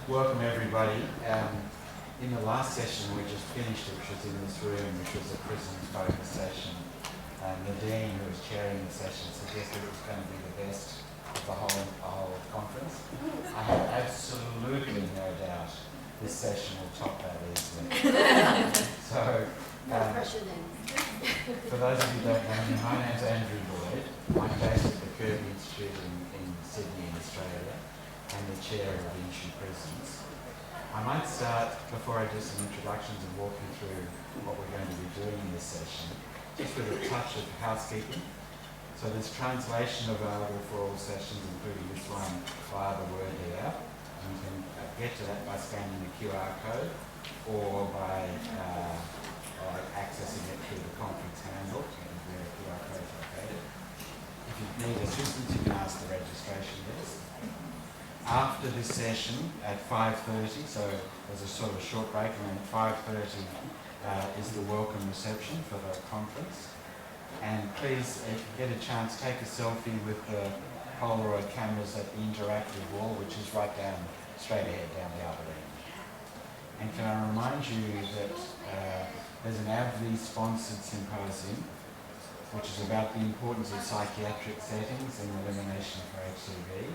Welcome everybody. In the last session we just finished, which was in this room, which was a prison focus session. The Dean, who was chairing the session, suggested it was going to be the best of the whole conference. I have absolutely no doubt this session will top that easily. So, no pressure then. For those of you who don't know me, my name's Andrew Boyd. I'm based at the Kirby Institute in Sydney, in Australia, and the chair of the Issue Prisons. I might start, before I do some introductions and walk you through what we're going to be doing in this session, just with a touch of housekeeping. So there's translation available for all sessions, including this one, via the Word here. And you can get to that by scanning the QR code or by accessing it through the conference handbook, and where the QR code is located. If you need assistance, you can ask the registration desk. After this session at 5:30, so there's a sort of short break, and then at 5:30 is the welcome reception for the conference. And please, if you get a chance, take a selfie with the Polaroid cameras at the interactive wall, which is right down, straight ahead down the other end. And can I remind you that there's an AbbVie-sponsored symposium, which is about the importance of psychiatric settings in elimination for HCV.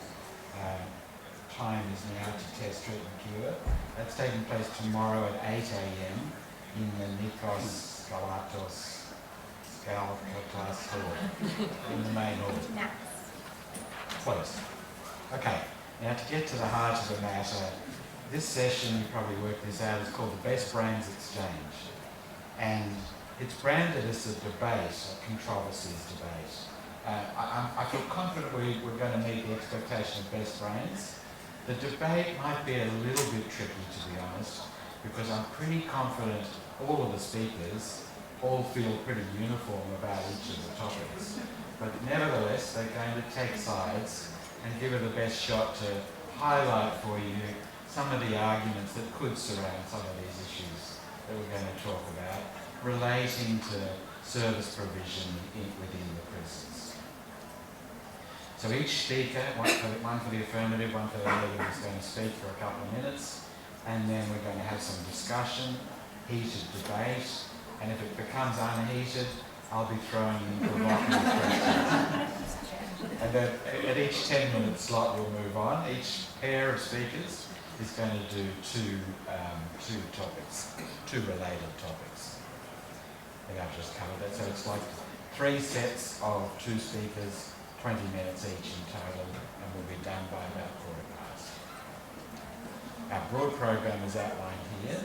Time is now to test, treat and cure. That's taking place tomorrow at 8 a.m. in the Nikos Galatos Hall, in the main hall. Close. Okay, now to get to the heart of the matter, this session, you probably worked this out, is called the Best Brains Exchange. And it's branded as a debate, a controversies debate. I feel confident we're going to meet the expectation of best brains. The debate might be a little bit tricky, to be honest, because I'm pretty confident all of the speakers all feel pretty uniform about each of the topics. But nevertheless, they're going to take sides and give it the best shot to highlight for you some of the arguments that could surround some of these issues that we're going to talk about, relating to service provision within the prisons. So each speaker, one for the affirmative, one for the negative, is going to speak for a couple of minutes, and then we're going to have some discussion, heated debate, and if it becomes unheated, I'll be throwing in provocative questions. And then at each 10-minute slot we'll move on. Each pair of speakers is going to do two topics, two related topics. I think I've just covered that. So it's like 3 sets of 2 speakers, 20 minutes each in total, and we'll be done by about 4:15. Our broad program is outlined here,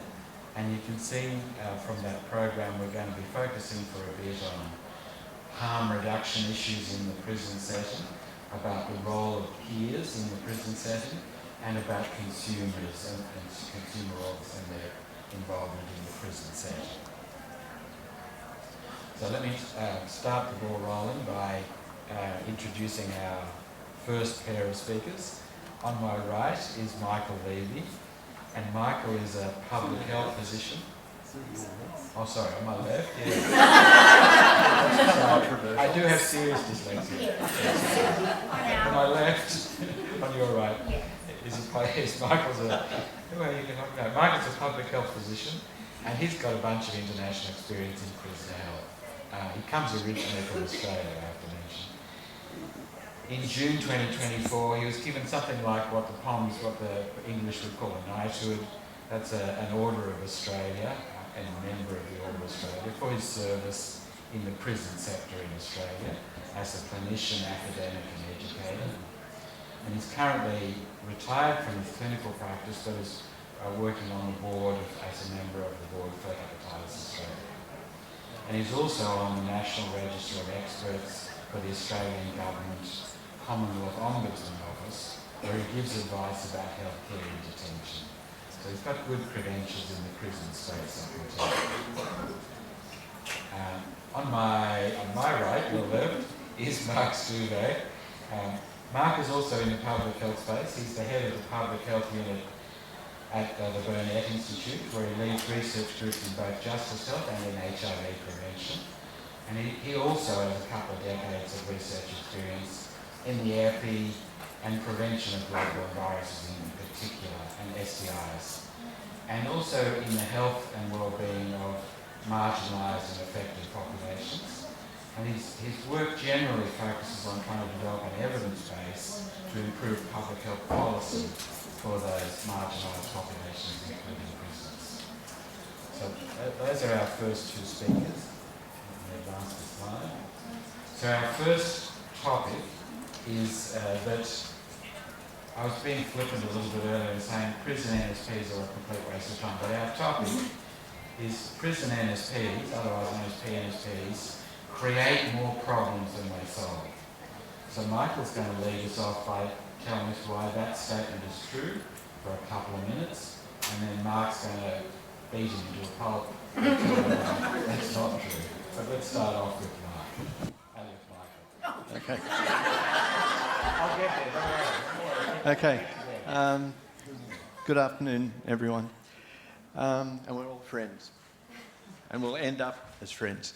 and you can see from that program we're going to be focusing for a bit on harm reduction issues in the prison setting, about the role of peers in the prison setting, and about consumers and consumer orgs and their involvement in the prison setting. So let me start the ball rolling by introducing our first pair of speakers. On my right is Michael Levy, and Michael is a public health physician. Oh, sorry, on my left. Yeah. So, I do have serious dyslexia. On my left, on your right, is Michael's Michael's a public health physician, and he's got a bunch of international experience in prison health. He comes originally from Australia, I have to mention. In June 2024, he was given something like what the English would call a knighthood. That's an Order of Australia, and a member of the Order of Australia, for his service in the prison sector in Australia as a clinician, academic and educator. And he's currently retired from his clinical practice, but is working on the board as a member of the board for Hepatitis Australia. And he's also on the National Register of Experts for the Australian Government Commonwealth Ombudsman Office, where he gives advice about healthcare in detention. So he's got good credentials in the prison space, I can tell you. On my right, your left, is Mark Stuve. Mark is also in the public health space. He's the head of the public health unit at the Burnett Institute, where he leads research groups in both justice health and in HIV prevention. And he also has a couple of decades of research experience in the epi and prevention of bloodborne viruses in particular, and STIs and also in the health and well-being of marginalised and affected populations. And his work generally focuses on trying to develop an evidence base to improve public health policy for those marginalised populations, including prisons. So those are our first two speakers. Let me advance the slide. So our first topic is that I was being flippant a little bit earlier and saying prison NSPs are a complete waste of time, but our topic is prison NSPs, otherwise known as PNSPs, create more problems than they solve. So Michael's going to lead us off by telling us why that statement is true for a couple of minutes, and then Mark's going to beat him into a pulp. That's not true. But let's start off with Mark. Okay. I'll get there, don't worry. Okay. Good afternoon, everyone. And we're all friends. And we'll end up as friends.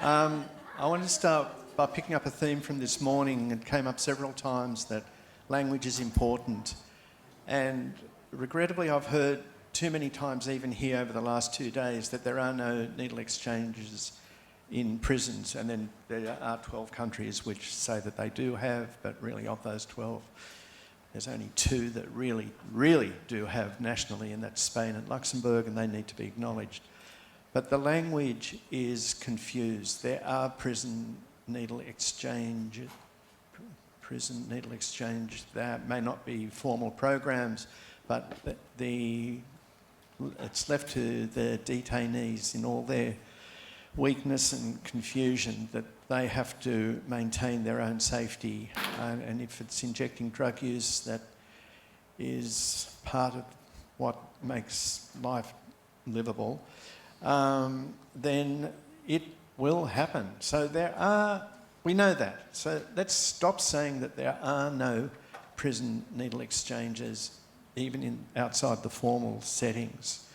I want to start by picking up a theme from this morning. It came up several times that language is important. And regrettably, I've heard too many times, even here over the last 2 days, that there are no needle exchanges in prisons, and then there are 12 countries which say that they do have, but really of those 12, there's only 2 that really do have nationally, and that's Spain and Luxembourg, and they need to be acknowledged. But the language is confused. There are prison needle exchange. There may not be formal programs, but it's left to the detainees in all their weakness and confusion that they have to maintain their own safety, and if it's injecting drug use, that is part of what makes life livable, then it will happen. So we know that. So let's stop saying that there are no prison needle exchanges, even outside the formal settings.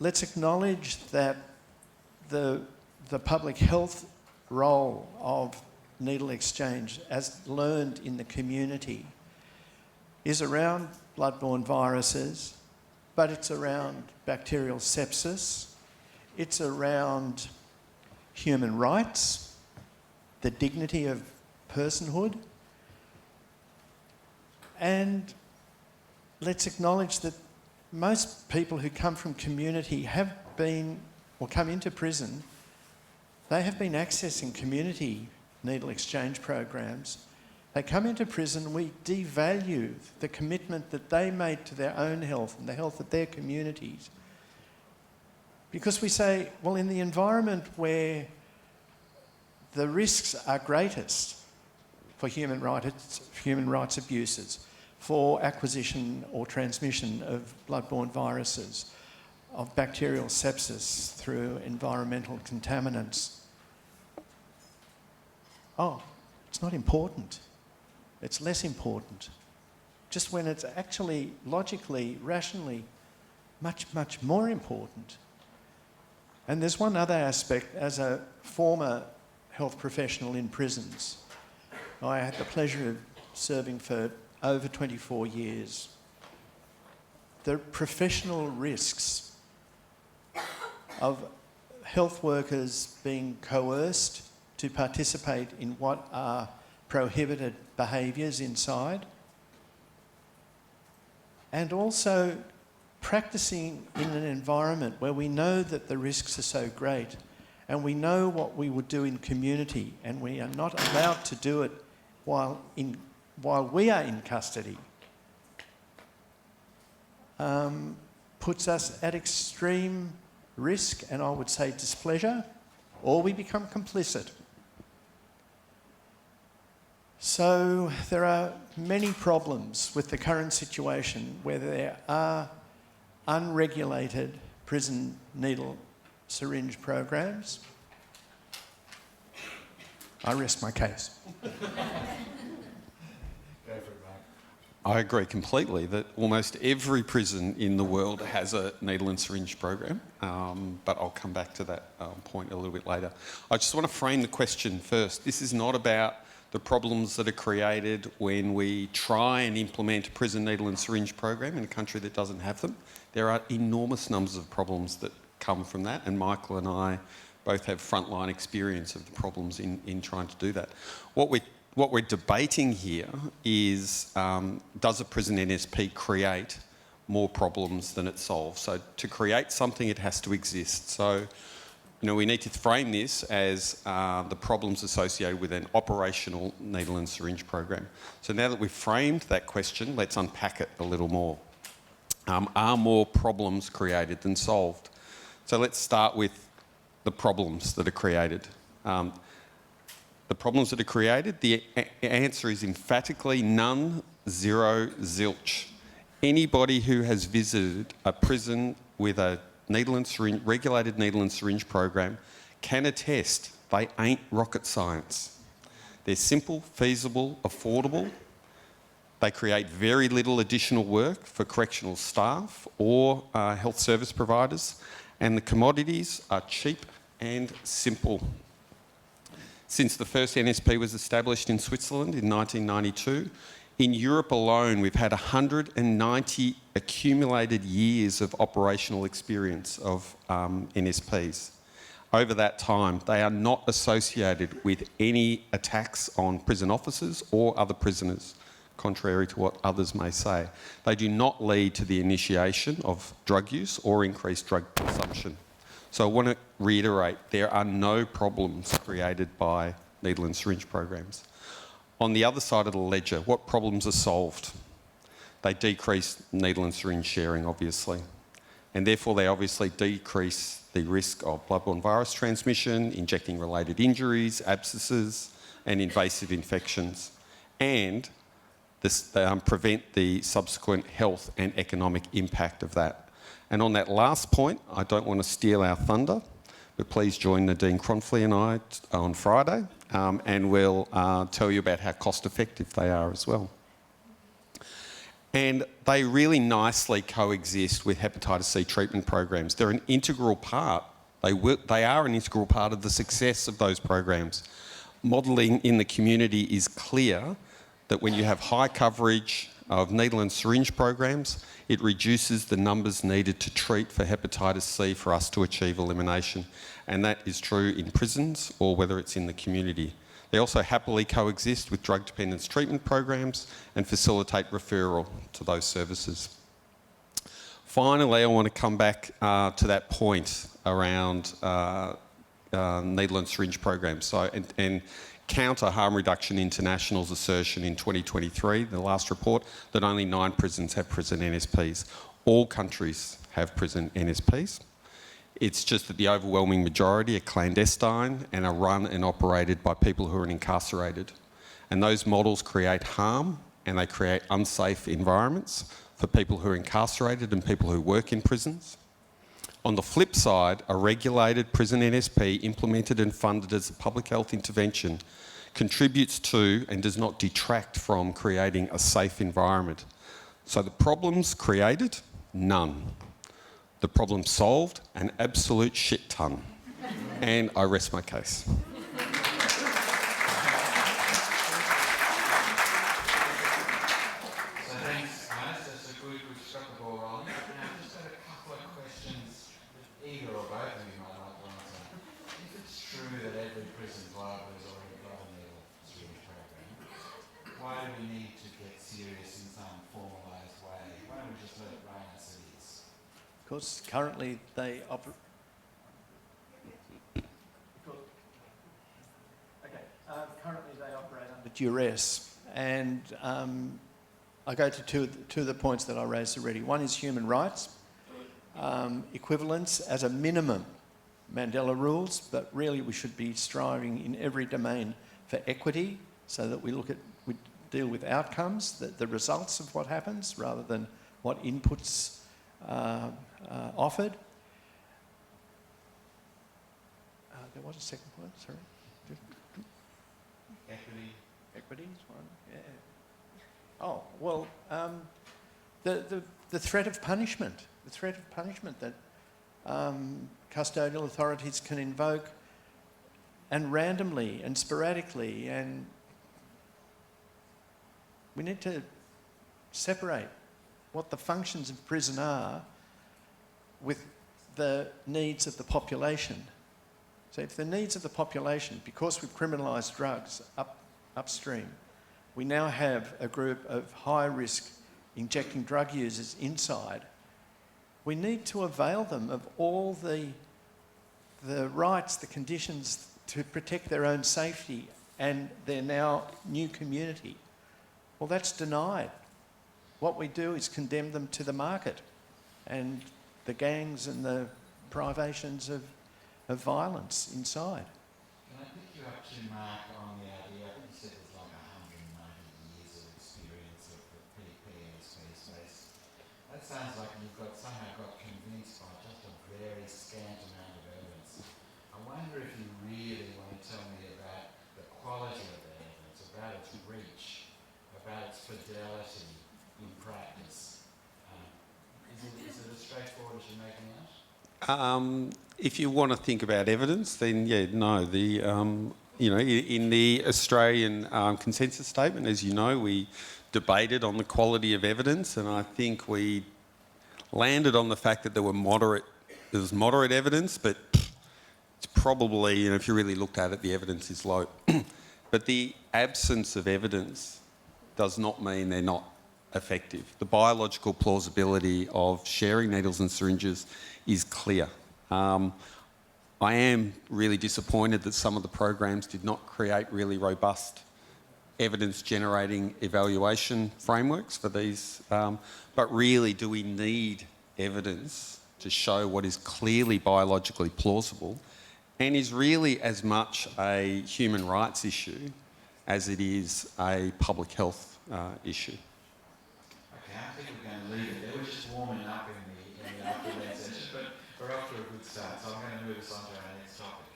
Let's acknowledge that the public health role of needle exchange, as learned in the community, is around bloodborne viruses, but it's around bacterial sepsis, it's around human rights, the dignity of personhood, and let's acknowledge that most people who come from community have been, or come into prison, they have been accessing community needle exchange programs. They come into prison, we devalue the commitment that they made to their own health and the health of their communities. Because we say, well, in the environment where the risks are greatest for human rights abuses, for acquisition or transmission of bloodborne viruses, of bacterial sepsis through environmental contaminants. Oh, it's not important. It's less important. Just when it's actually logically, rationally, much, much more important. And there's one other aspect. As a former health professional in prisons, I had the pleasure of serving for over 24 years. The professional risks of health workers being coerced to participate in what are prohibited behaviours inside, and also practicing in an environment where we know that the risks are so great and we know what we would do in community and we are not allowed to do it while we are in custody, puts us at extreme risk and I would say displeasure, or we become complicit. So there are many problems with the current situation where there are unregulated prison needle syringe programs. I rest my case. I agree completely that almost every prison in the world has a needle and syringe program, but I'll come back to that point a little bit later. I just want to frame the question first. This is not about the problems that are created when we try and implement a prison needle and syringe program in a country that doesn't have them. There are enormous numbers of problems that come from that, and Michael and I both have frontline experience of the problems in trying to do that. What we're debating here is, does a prison NSP create more problems than it solves? So to create something, it has to exist. So, we need to frame this as the problems associated with an operational needle and syringe program. So now that we've framed that question, let's unpack it a little more. Are more problems created than solved? So let's start with the problems that are created. The problems that are created, the answer is emphatically none, zero, zilch. Anybody who has visited a prison with a regulated needle and syringe program can attest they ain't rocket science. They're simple, feasible, affordable. They create very little additional work for correctional staff or health service providers, and the commodities are cheap and simple. Since the first NSP was established in Switzerland in 1992, in Europe alone, we've had 190 accumulated years of operational experience of NSPs. Over that time, they are not associated with any attacks on prison officers or other prisoners, contrary to what others may say. They do not lead to the initiation of drug use or increased drug consumption. So I want to reiterate, there are no problems created by needle and syringe programs. On the other side of the ledger, what problems are solved? They decrease needle and syringe sharing, obviously, and therefore they obviously decrease the risk of bloodborne virus transmission, injecting related injuries, abscesses, and invasive infections, and prevent the subsequent health and economic impact of that. And on that last point, I don't want to steal our thunder, but please join Nadine Cronfley and I on Friday, and we'll tell you about how cost effective they are as well. And they really nicely coexist with hepatitis C treatment programs. They're an integral part. They are an integral part of the success of those programs. Modelling in the community is clear that when you have high coverage of needle and syringe programs, it reduces the numbers needed to treat for hepatitis C for us to achieve elimination. And that is true in prisons or whether it's in the community. They also happily coexist with drug dependence treatment programs and facilitate referral to those services. Finally, I want to come back to that point around needle and syringe programs. And counter Harm Reduction International's assertion in 2023, the last report, that only 9 prisons have prison NSPs. All countries have prison NSPs. It's just that the overwhelming majority are clandestine and are run and operated by people who are incarcerated. And those models create harm and they create unsafe environments for people who are incarcerated and people who work in prisons. On the flip side, a regulated prison NSP implemented and funded as a public health intervention contributes to and does not detract from creating a safe environment. So the problems created, none. The problem solved, an absolute shit ton. And I rest my case. Because currently they operate. Currently they operate under duress, and I go to two of the points that I raised already. One is human rights, equivalence as a minimum, Mandela rules, but really we should be striving in every domain for equity, so that we deal with outcomes, the results of what happens, rather than what inputs offered. There was a second point, sorry. Equity is one, yeah. Oh, well, the threat of punishment. The threat of punishment that custodial authorities can invoke, and randomly and sporadically and We need to separate what the functions of prison are with the needs of the population. So if the needs of the population, because we've criminalised drugs upstream, we now have a group of high-risk injecting drug users inside, we need to avail them of all the rights, the conditions to protect their own safety and their now new community. Well, that's denied. What we do is condemn them to the market and the gangs and the privations of violence inside. Can I pick you up to Mark on the idea? I think you said there's like 190 years of experience of the PPSP space. That sounds like you've somehow got convinced by just a very scant amount of evidence. I wonder if you really want to tell me about the quality of the evidence, about its reach, about its fidelity in practice. Is it as straightforward as you're making out? If you want to think about evidence, then no. In the Australian consensus statement, as you know, we debated on the quality of evidence, and I think we landed on the fact that there was moderate evidence, but it's probably, if you really looked at it, the evidence is low. But the absence of evidence does not mean they're not effective. The biological plausibility of sharing needles and syringes is clear. I am really disappointed that some of the programs did not create really robust evidence-generating evaluation frameworks for these. But really, do we need evidence to show what is clearly biologically plausible and is really as much a human rights issue as it is a public health issue? Okay, I think we're going to leave it there. We're just warming up in the afternoon session, but we're off to a good start, so I'm going to move us on to our next topic.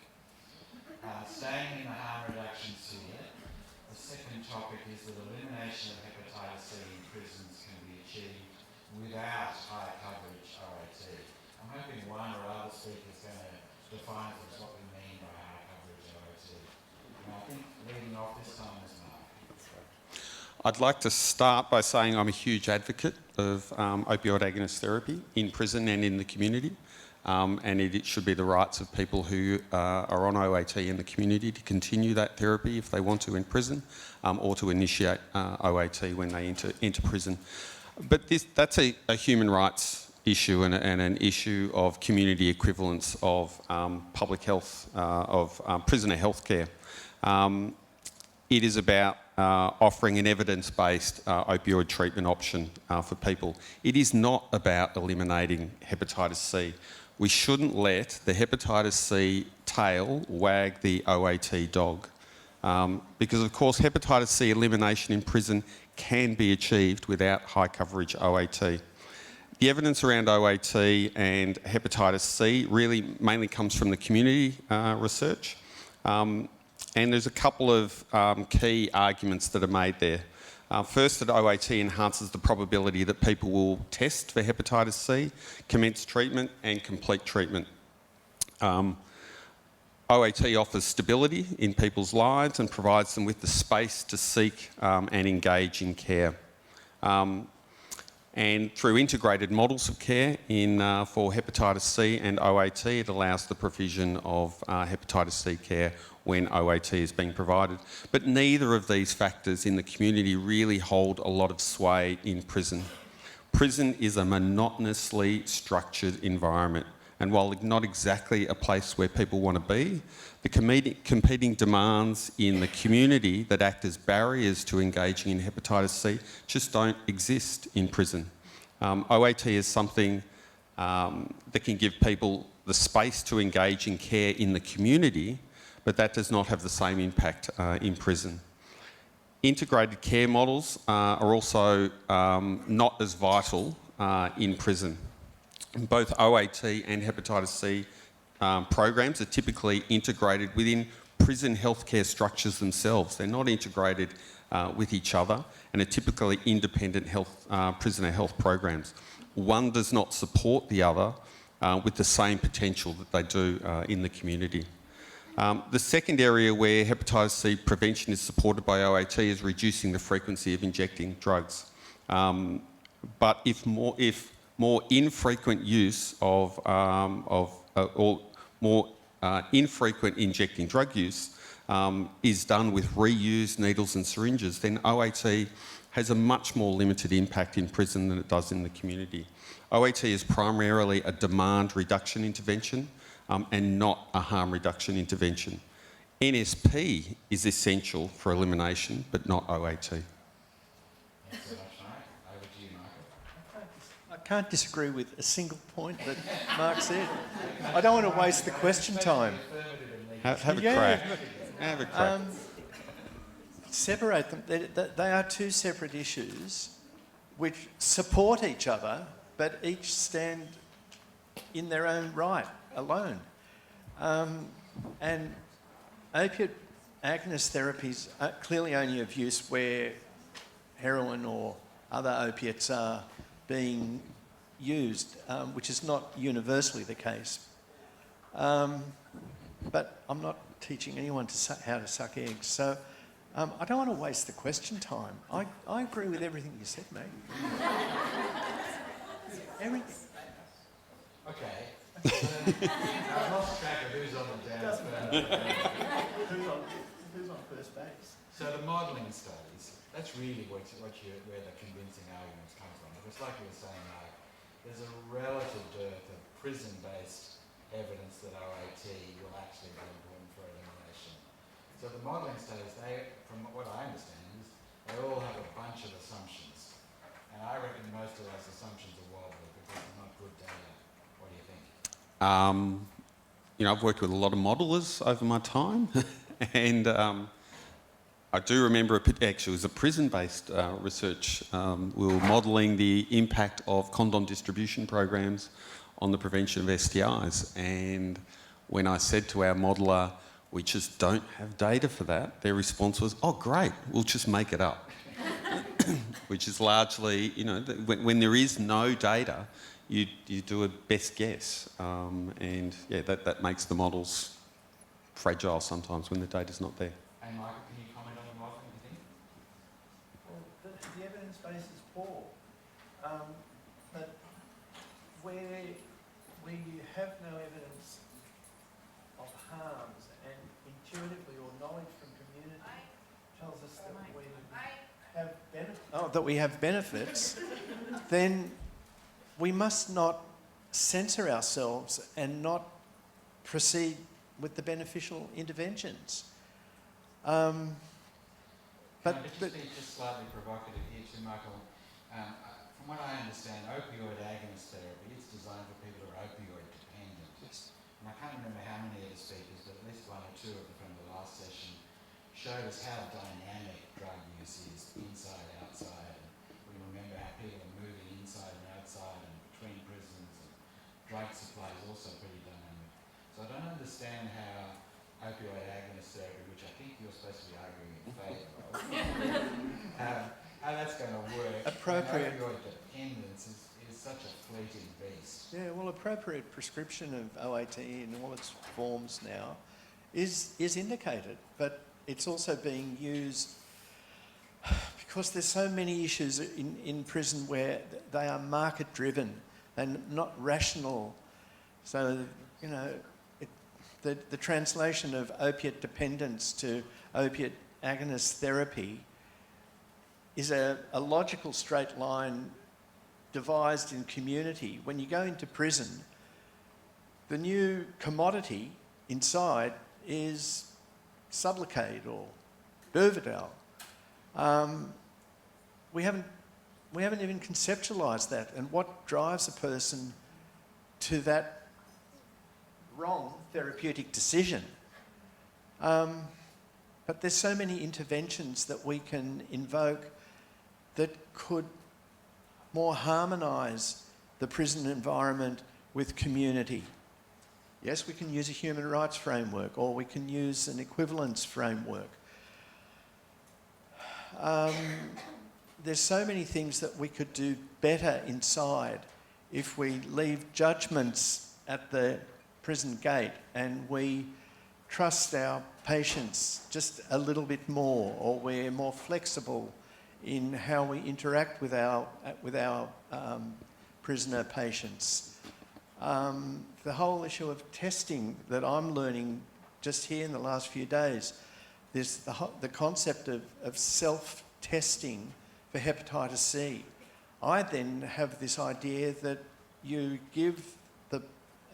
Staying in the harm reduction sphere, the second topic is that elimination of hepatitis C in prisons can be achieved without high coverage OAT. I'm hoping one or other speaker is going to define for us what we mean by high coverage OAT. And I think leading off this time is Mark. I'd like to start by saying I'm a huge advocate of opioid agonist therapy in prison and in the community. And it should be the rights of people who are on OAT in the community to continue that therapy if they want to in prison, or to initiate OAT when they enter prison. But that's a human rights issue and an issue of community equivalence of public health, of prisoner healthcare. It is about offering an evidence-based opioid treatment option for people. It is not about eliminating hepatitis C. We shouldn't let the hepatitis C tail wag the OAT dog. Because, of course, hepatitis C elimination in prison can be achieved without high coverage OAT. The evidence around OAT and hepatitis C really mainly comes from the community research. And there's a couple of key arguments that are made there. First, that OAT enhances the probability that people will test for hepatitis C, commence treatment and complete treatment. OAT offers stability in people's lives and provides them with the space to seek and engage in care. And through integrated models of care for hepatitis C and OAT, it allows the provision of hepatitis C care when OAT is being provided. But neither of these factors in the community really hold a lot of sway in prison. Prison is a monotonously structured environment, and while not exactly a place where people want to be, the competing demands in the community that act as barriers to engaging in hepatitis C just don't exist in prison. OAT is something that can give people the space to engage in care in the community, but that does not have the same impact in prison. Integrated care models are also not as vital in prison. Both OAT and hepatitis C programs are typically integrated within prison healthcare structures themselves. They're not integrated with each other and are typically independent prisoner health programs. One does not support the other with the same potential that they do in the community. The second area where hepatitis C prevention is supported by OAT is reducing the frequency of injecting drugs. But if more infrequent use of infrequent injecting drug use is done with reused needles and syringes, then OAT has a much more limited impact in prison than it does in the community. OAT is primarily a demand reduction intervention and not a harm reduction intervention. NSP is essential for elimination, but not OAT. Thanks so much, Mark. Over to you, Michael. I can't disagree with a single point that Mark said. I don't want to waste the question time. Have a crack. Have a crack. Separate them. They are two separate issues which support each other, but each stand in their own right, alone. And opiate agonist therapies are clearly only of use where heroin or other opiates are being used, which is not universally the case. But I'm not teaching anyone how to suck eggs, so I don't want to waste the question time. I agree with everything you said, mate. Everything. Okay. I've lost track of who's on the dance. Who's on first base? So the modelling studies, that's really where the convincing arguments come from. It's like you were saying, Mark, there's a relative dearth of prison-based evidence that OAT will actually be important for elimination. So the modelling studies, from what I understand, is they all have a bunch of assumptions. And I reckon most of those assumptions are wobbly because they're not good data. What do you think? I've worked with a lot of modellers over my time, and I do remember, actually, it was a prison-based research. We were modelling the impact of condom distribution programs on the prevention of STIs, and when I said to our modeller, we just don't have data for that, their response was, oh great, we'll just make it up. Which is largely, when there is no data, you do a best guess, and yeah, that makes the models fragile sometimes when the data's not there. And Michael, can you comment on the modelling, do you think? Well, the evidence base is poor. But where you have no evidence of harms and intuitively or knowledge from community tells us that we have benefits, then we must not censor ourselves and not proceed with the beneficial interventions. But just slightly provocative here too, Michael. From what I understand, opioid agonist therapy is designed for people who are opioid dependent. Yes. And I can't remember how many of the speakers, but at least one or two of them from the last session showed us how dynamic drug use is inside, outside. And we remember how people are moving inside and outside and between prisons, and drug supply is also pretty dynamic. So I don't understand how opioid agonist therapy, which I think you're supposed to be arguing in favour of, how that's going to work. Appropriate. Opioid dependence is such a fleeting beast. Yeah, well, appropriate prescription of OAT in all its forms now is indicated, but it's also being used because there's so many issues in prison where they are market-driven and not rational. So, the translation of opiate dependence to opiate agonist therapy is a logical straight line devised in community. When you go into prison, the new commodity inside is Sublocade or Deveraux. We haven't even conceptualised that, and what drives a person to that wrong therapeutic decision. But there's so many interventions that we can invoke that could more harmonise the prison environment with community. Yes, we can use a human rights framework, or we can use an equivalence framework. There's so many things that we could do better inside if we leave judgments at the prison gate and we trust our patients just a little bit more, or we're more flexible in how we interact with our prisoner patients. The whole issue of testing that I'm learning just here in the last few days, there's the concept of self-testing for hepatitis C. I then have this idea that you give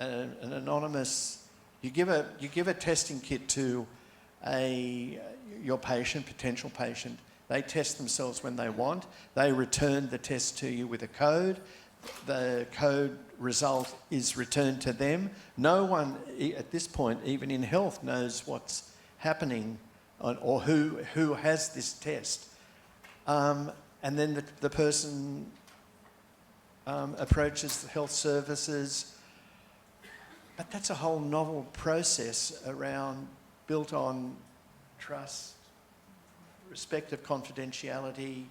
an anonymous, you give a testing kit to your patient, potential patient. They test themselves when they want. They return the test to you with a code. The code result is returned to them. No one at this point, even in health, knows what's happening or who has this test. And then the person approaches the health services. But that's a whole novel process built on trust, respect of confidentiality,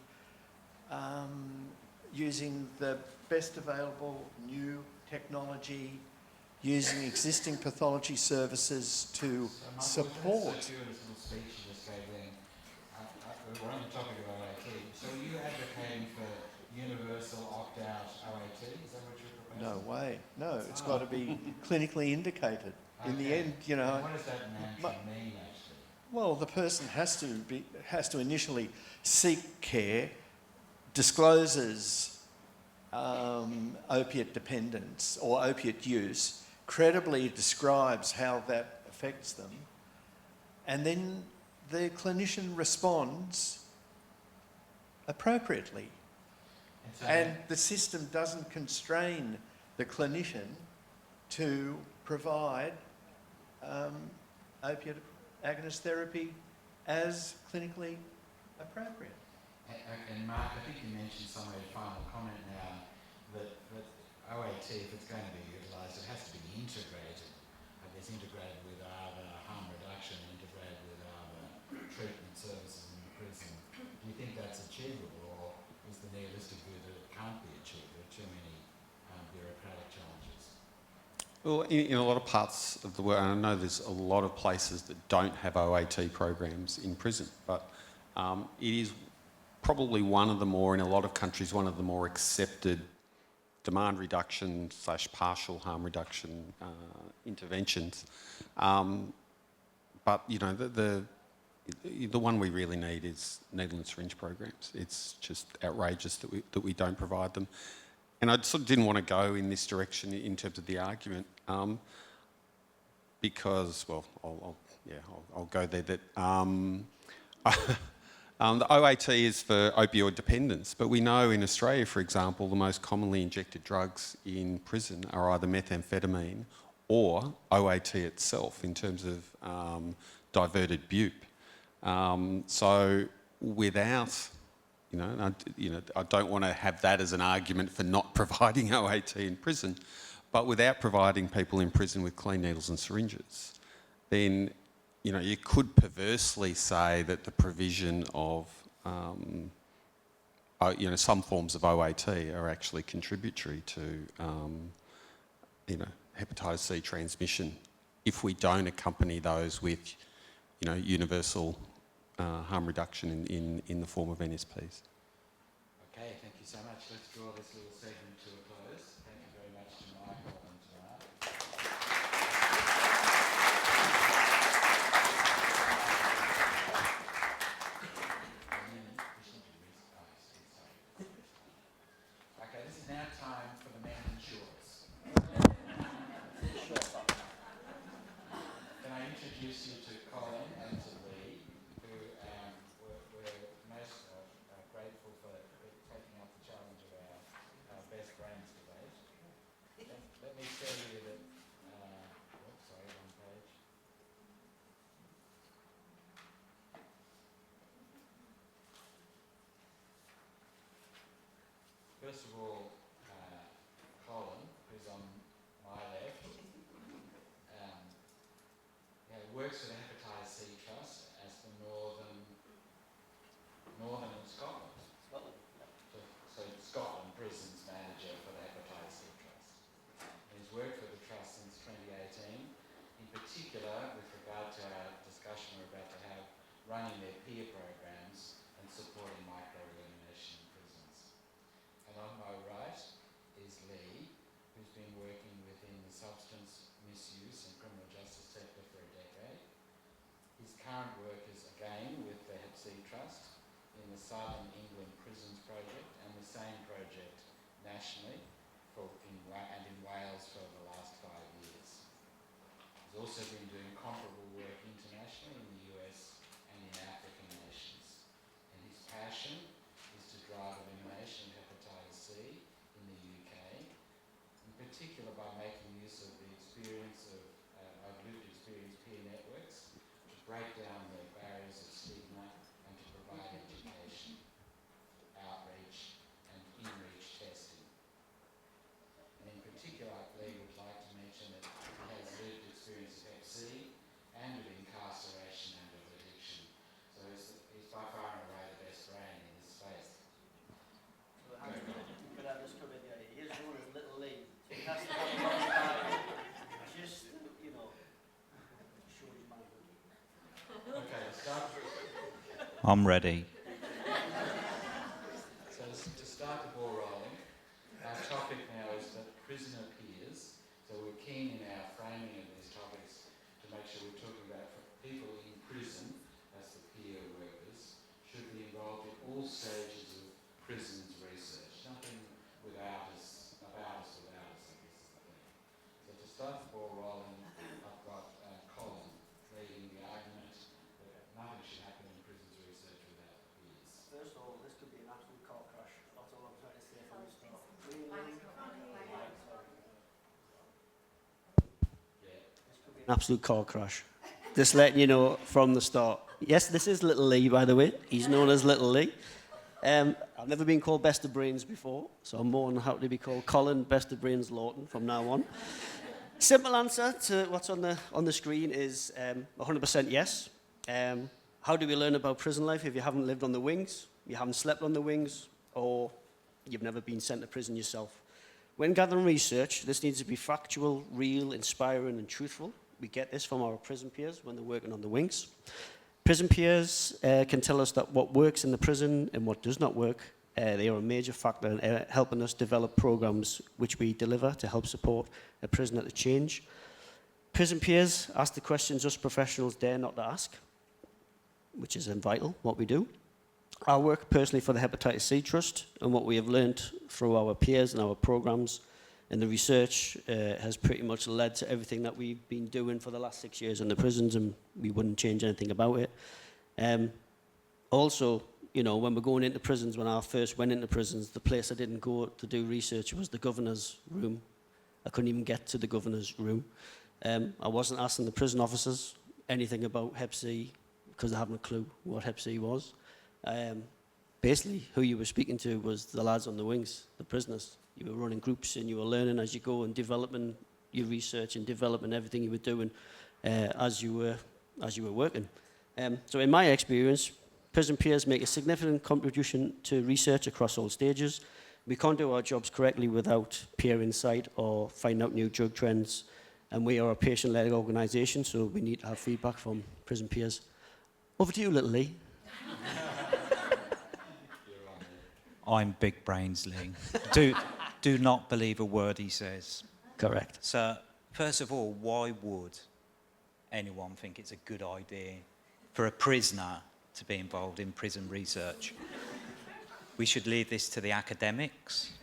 using the best available new technology, using existing pathology services to support. So little speech you just gave then. We're on the topic of OAT. So are you advocating for universal opt-out OAT? Is that what you're proposing? No way. No, it's got to be clinically indicated. In the end, you know. And what does that mantra mean, actually? Well, the person has to initially seek care, discloses opiate dependence or opiate use, credibly describes how that affects them, and then the clinician responds appropriately. And the system doesn't constrain the clinician to provide opiate agonist therapy as clinically appropriate. And Mark, I think you mentioned somewhere in final comment now that OAT, if it's going to be utilised, it has to be integrated. I guess integrated with other harm reduction, integrated with other treatment services in the prison. Do you think that's achievable, or is the nihilistic view that it can't be achieved? There are too many bureaucratic challenges. Well, in a lot of parts of the world, and I know there's a lot of places that don't have OAT programs in prison, but it is probably one of the more, in a lot of countries, one of the more accepted demand reduction / partial harm reduction interventions. But, you know, the one we really need is needle and syringe programs. It's just outrageous that we don't provide them. And I sort of didn't want to go in this direction in terms of the argument because, well, I'll go there. That the OAT is for opioid dependence, but we know in Australia, for example, the most commonly injected drugs in prison are either methamphetamine or OAT itself in terms of diverted bupe. So without, I don't want to have that as an argument for not providing OAT in prison, but without providing people in prison with clean needles and syringes, then you could perversely say that the provision of some forms of OAT are actually contributory to hepatitis C transmission if we don't accompany those with universal harm reduction in the form of NSPs. Okay, thank you so much. Let's draw this little segment to a close. Thank you very much to Michael and to Mark. Okay, this is now time for the men in shorts. Can I introduce you to Colin and to Lee, who we're most grateful for taking up the challenge of our best brains debate. Let me tell you that, wrong page. First of all, Colin, who's on my left, works for the Hepatitis C Trust as the Northern and Scotland. So Scotland Prisons Manager for the Hepatitis C Trust. He's worked for the Trust since 2018, in particular with regard to running their peer programs and supporting micro-illumination in prisons. And on my right is Lee, who's been working within the substance misuse and criminal justice sector for a decade. His current work is again with the HCV Trust in the Southern England Prisons Project and the same project nationally and in Wales for the last 5 years. He's also been doing comparable work internationally in the US and in African nations. And his passion is to drive elimination of hepatitis C in the UK, in particular by making use of the experience of lived experience peer networks to break down the barriers of stigma and to provide education, outreach and in-reach testing. And in particular, Lee would like to mention that he has lived experience of Hep C and of incarceration and of addiction. So he's by far and away the best brain in this space. But I've just come in here. He is known as Little Lee. So he has to have a lot of time. Just, you know, show his manhood. Okay, start. I'm ready. So to start the ball rolling, our topic now is that prisoner peers. So we're keen in our framing of these topics to make sure we're talking about people in prison, as the peer workers, should be involved in all stages of prisons research. Nothing without us, about us, without us, I guess is the thing. So to start the ball rolling, I've got Colin leading the argument that nothing should happen in prisons research without peers. First of all, this could be an absolute car crash. That's all I'm trying to say from the start. This could be an absolute car crash. Just letting you know from the start. Yes, this is Little Lee, by the way. He's known as Little Lee. I've never been called Best of Brains before, so I'm more than happy to be called Colin, Best of Brains Lawton from now on. Simple answer to what's on the screen is 100% yes. How do we learn about prison life if you haven't lived on the wings, you haven't slept on the wings, or you've never been sent to prison yourself? When gathering research, this needs to be factual, real, inspiring, and truthful. We get this from our prison peers when they're working on the wings. Prison peers can tell us that what works in the prison and what does not work. They are a major factor in helping us develop programs which we deliver to help support a prisoner to change. Prison peers ask the questions us professionals dare not to ask, which is vital, what we do. I work personally for the Hepatitis C Trust, and what we have learned through our peers and our programs and the research has pretty much led to everything that we've been doing for the last 6 years in the prisons, and we wouldn't change anything about it. Also, you know, when we're going into prisons, when I first went into prisons, the place I didn't go to do research was the governor's room. I couldn't even get to the governor's room. I wasn't asking the prison officers anything about Hep C because I haven't a clue what Hep C was. Basically, who you were speaking to was the lads on the wings, the prisoners. You were running groups and you were learning as you go and developing your research and developing everything you were doing as you were working. So in my experience, prison peers make a significant contribution to research across all stages. We can't do our jobs correctly without peer insight or find out new drug trends. And we are a patient-led organisation, so we need to have feedback from prison peers. Over to you, Little Lee. I'm Big Brains Lee. Do not believe a word he says. Correct. So, first of all, why would anyone think it's a good idea for a prisoner to be involved in prison research? We should leave this to the academics.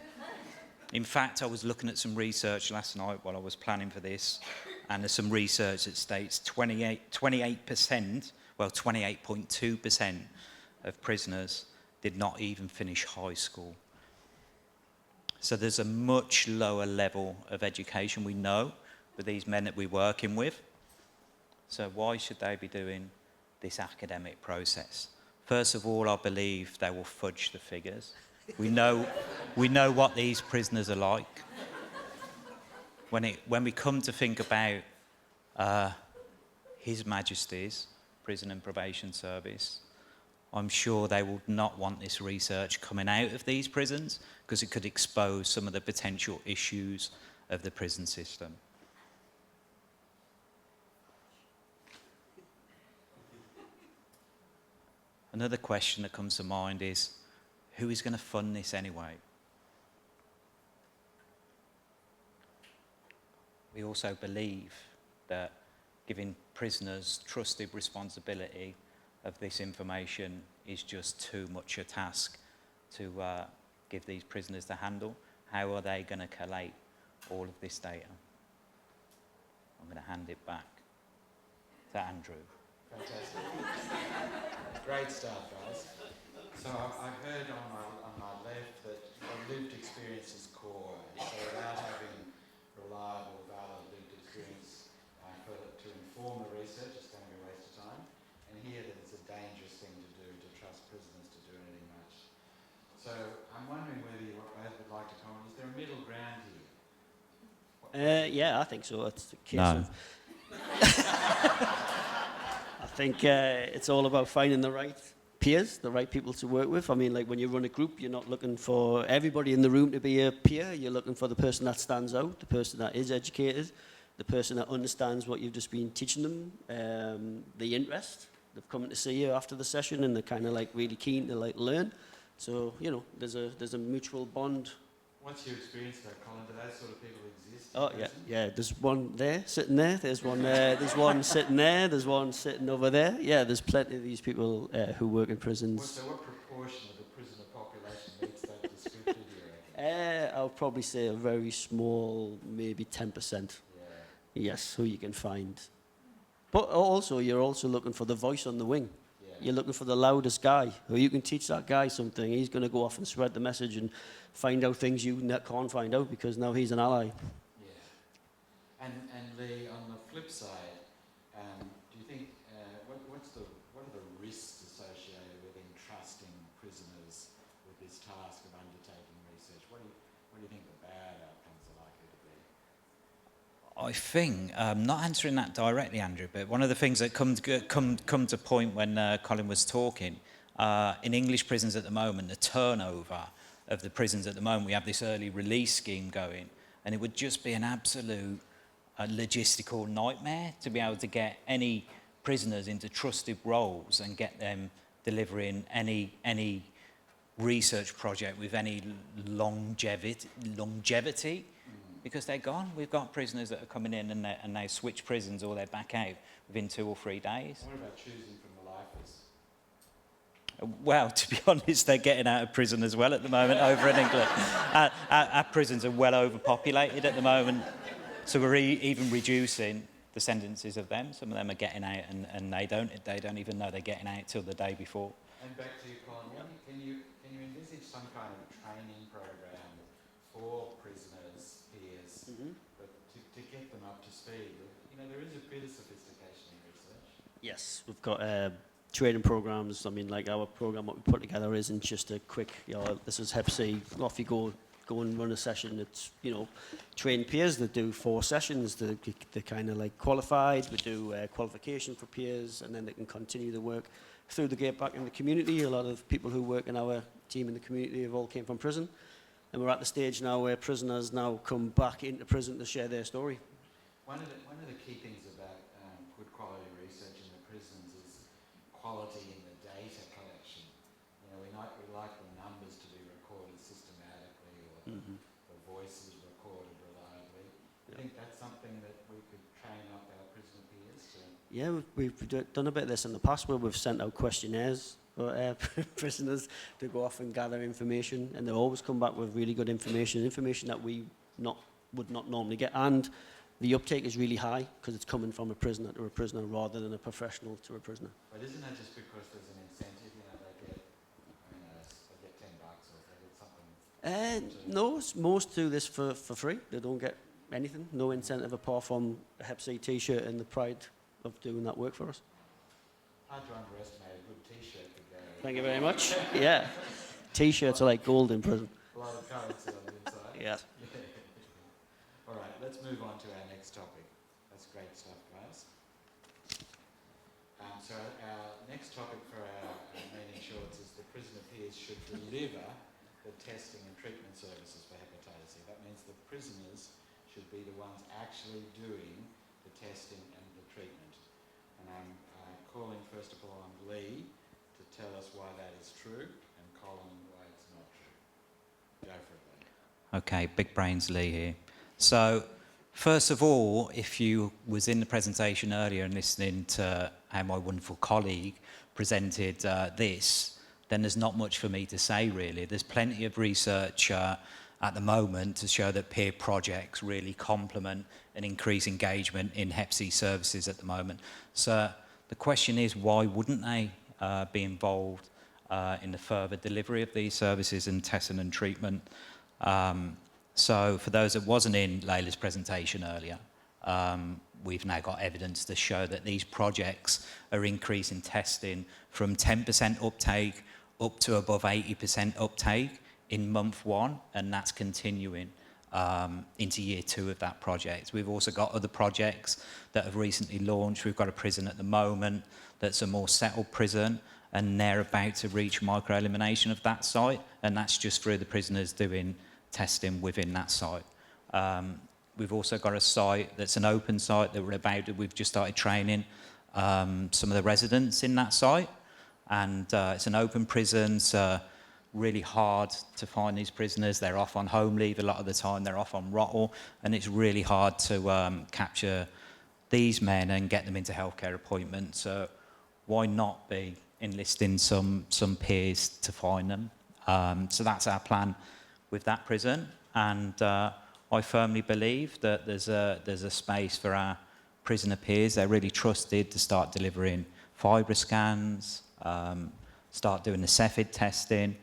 In fact, I was looking at some research last night while I was planning for this, and there's some research that states 28%, well, 28.2% of prisoners did not even finish high school. So there's a much lower level of education, we know, with these men that we're working with. So why should they be doing this academic process? First of all, I believe they will fudge the figures. We know what these prisoners are like. When we come to think about His Majesty's Prison and Probation Service, I'm sure they would not want this research coming out of these prisons because it could expose some of the potential issues of the prison system. Another question that comes to mind is, who is going to fund this anyway? We also believe that giving prisoners trusted responsibility of this information is just too much a task to give these prisoners to handle. How are they going to collate all of this data? I'm going to hand it back to Andrew. Fantastic. Great start, guys. So I've heard on my left that lived experience is core. So without having reliable, valid lived experience to inform the research, it's going to be a waste of time. And here that it's a dangerous thing to do, to trust prisoners to do anything much. So I'm wondering whether you both would like to comment. Is there a middle ground here? Yeah, I think so. It's a case No. of I think it's all about finding the right peers, the right people to work with. I mean, like when you run a group, you're not looking for everybody in the room to be a peer. You're looking for the person that stands out, the person that is educated, the person that understands what you've just been teaching them, the interest. They've come to see you after the session and they're kind of like really keen to like learn. So, you know, there's a mutual bond. What's your experience though, Colin? Do those sort of people exist? Oh yeah. There's one there, sitting there. There's one. There's one sitting there. There's one sitting over there. Yeah, there's plenty of these people who work in prisons. So what proportion of the prisoner population meets that description, do you reckon? I'll probably say a very small, maybe 10%. Yeah. Yes, who you can find. But also, you're also looking for the voice on the wing. Yeah. You're looking for the loudest guy, who you can teach that guy something. He's going to go off and spread the message and find out things you can't find out because now he's an ally. Yeah. And Lee, on the flip side, do you think what are the risks associated with entrusting prisoners with this task of undertaking research? What do you think the bad outcomes are likely to be? I think, not answering that directly, Andrew, but one of the things that come to point when Colin was talking, in English prisons at the moment, the turnover of the prisons at the moment, we have this early release scheme going, and it would just be an absolute logistical nightmare to be able to get any prisoners into trusted roles and get them delivering any research project with any longevity. Because they're gone. We've got prisoners that are coming in and they switch prisons or they're back out within 2 or 3 days. What about choosing from the lifers? Well, to be honest, they're getting out of prison as well at the moment over in England. Our prisons are well overpopulated at the moment, so we're even reducing the sentences of them. Some of them are getting out and they don't even know they're getting out till the day before. And back to you, Colin. Can you envisage some kind of training program for prisoners, peers, but to get them up to speed? You know, there is a bit of sophistication in research. Yes, we've got training programs. I mean, like our program, what we put together isn't just a quick, you know, this is Hep C, off you go and run a session. It's, you know, trained peers that do 4 sessions. They're kind of like qualified. We do qualification for peers, and then they can continue the work through the gate back in the community. A lot of people who work in our team in the community have all came from prison. And we're at the stage now where prisoners now come back into prison to share their story. One of the key things about good quality research in the prisons is quality in the data collection. You know, we like the numbers to be recorded systematically or the voices recorded reliably. I think that's something that we could train up our prisoner peers to. Yeah, we've done a bit of this in the past where we've sent out questionnaires for prisoners to go off and gather information, and they always come back with really good information that we would not normally get. And the uptake is really high because it's coming from a prisoner to a prisoner rather than a professional to a prisoner. But isn't that just because there's an incentive? You know, they get $10 or they get something. No, most do this for free. They don't get anything, no incentive apart from a Hep C T-shirt and the pride of doing that work for us. Hard to underestimate a good T-shirt to go. Thank you very much. Yeah, T-shirts are like gold in prison. A lot of currency on the inside. Yes. All right, let's move on to our next topic. That's great stuff, guys. So our next topic for our meeting shorts is the prisoner peers should deliver the testing and treatment services for hepatitis C. That means the prisoners should be the ones actually doing the testing and the treatment. And I'm calling first of all on Lee to tell us why that is true, and Colin why it's not true. Go for it, Lee. Okay, big brains Lee here. So, first of all, if you was in the presentation earlier and listening to how my wonderful colleague presented this, then there's not much for me to say, really. There's plenty of research at the moment to show that peer projects really complement and increase engagement in Hep C services at the moment. So the question is, why wouldn't they be involved in the further delivery of these services and testing and treatment? So for those that wasn't in Layla's presentation earlier, we've now got evidence to show that these projects are increasing testing from 10% uptake up to above 80% uptake in month 1, and that's continuing into year 2 of that project. We've also got other projects that have recently launched. We've got a prison at the moment that's a more settled prison, and they're about to reach micro-elimination of that site, and that's just through the prisoners doing testing within that site. We've also got a site that's an open site that we've just started training some of the residents in that site, and it's an open prison, so really hard to find these prisoners. They're off on home leave a lot of the time, they're off on ROTL, and it's really hard to capture these men and get them into healthcare appointments. So why not be enlisting some peers to find them? So that's our plan with that prison, and I firmly believe that there's a space for our prisoner peers. They're really trusted to start delivering fibre scans, start doing the Cepheid testing.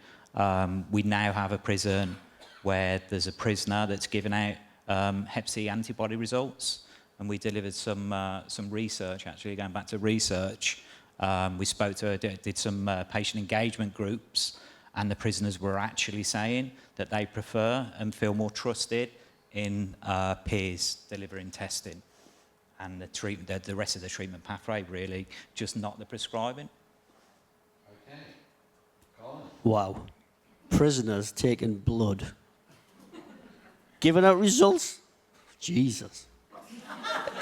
We now have a prison where there's a prisoner that's given out Hep C antibody results, and we delivered some research, actually, going back to research. We did some patient engagement groups, and the prisoners were actually saying that they prefer and feel more trusted in peers delivering testing and the rest of the treatment pathway, really, just not the prescribing. Okay. Colin. Wow. Prisoners taking blood. Giving out results? Jesus.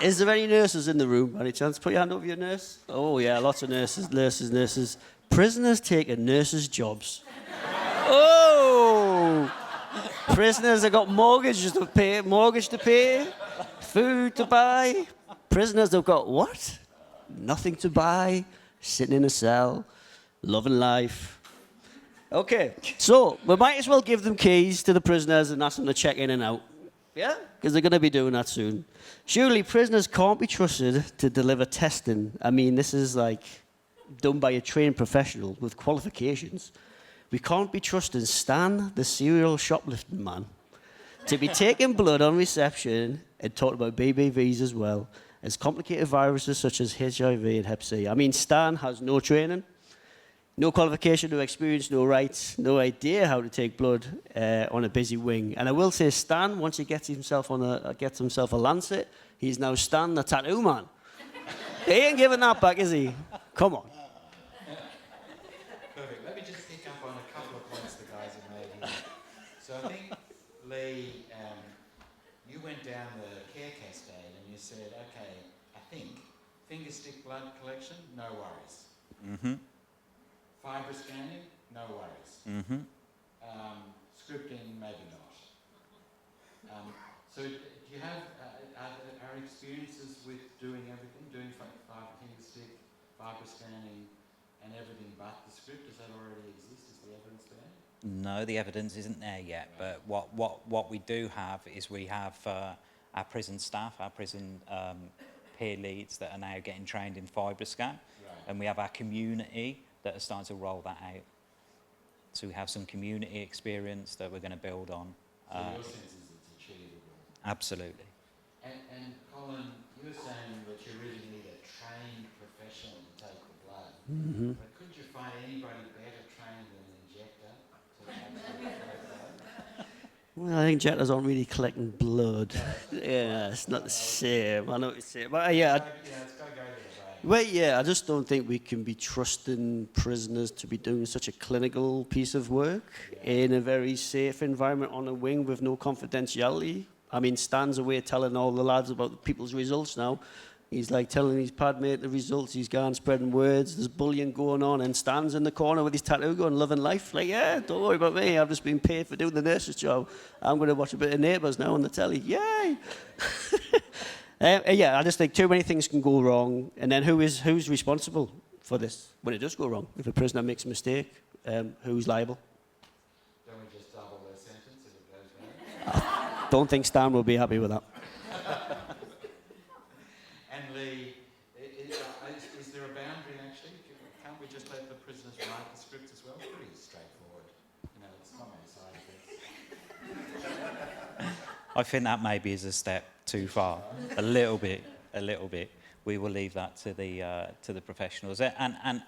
Is there any nurses in the room, by any chance? Put your hand over your nurse. Oh, yeah, lots of nurses. Prisoners taking nurses' jobs. Oh! Prisoners have got mortgages to pay, food to buy. Prisoners have got what? Nothing to buy, sitting in a cell, loving life. Okay, so we might as well give them keys to the prisoners and ask them to check in and out. Yeah? Because they're going to be doing that soon. Surely prisoners can't be trusted to deliver testing. I mean, this is like done by a trained professional with qualifications. We can't be trusting Stan, the serial shoplifting man, to be taking blood on reception and talking about BBVs as well as complicated viruses such as HIV and Hep C. I mean, Stan has no training, no qualification, no experience, no rights, no idea how to take blood on a busy wing. And I will say, Stan, once he gets himself a lancet, he's now Stan the tattoo man. He ain't giving that back, is he? Come on. Perfect. Let me just pick up on a couple of points the guys have made here. So I think, Lee, you went down the care cascade and you said, okay, I think finger stick blood collection, no worries. Mm-hmm. Fibre scanning, no worries. Mm-hmm. Scripting, maybe not. So do you have our experiences with doing everything, doing finger stick, fibre scanning, and everything but the script? Does that already exist? Is the evidence there? No, the evidence isn't there yet. Right. But what we do have is we have our prison staff, our prison peer leads that are now getting trained in fibre scan, right. And we have our community that are starting to roll that out. So we have some community experience that we're going to build on. So your sense is it's achievable? Absolutely. And Colin, you were saying that you really need a trained professional to take the blood. Mm-hmm. But could you find anybody better trained than an injector to actually collect blood? Well, I think injectors aren't really collecting blood. Yeah, it's not the same. I know what you're saying. But yeah. It's got to go there, right? Well, yeah, I just don't think we can be trusting prisoners to be doing such a clinical piece of work in a very safe environment on a wing with no confidentiality. I mean, Stan's away telling all the lads about people's results now. He's like telling his pad mate the results. He's gone spreading words. There's bullying going on, and Stan's in the corner with his tattoo going, loving life. Like, yeah, don't worry about me. I've just been paid for doing the nurse's job. I'm going to watch a bit of Neighbours now on the telly. Yay! Yeah, I just think too many things can go wrong. And then who's responsible for this when it does go wrong? If a prisoner makes a mistake, who's liable? Don't we just double their sentence if it goes wrong? Don't think Stan will be happy with that. And Lee, is there a boundary actually? Can't we just let the prisoners write the script as well? Pretty straightforward. You know, it's not many side effects. I think that maybe is a step too far. A little bit. We will leave that to the professionals. And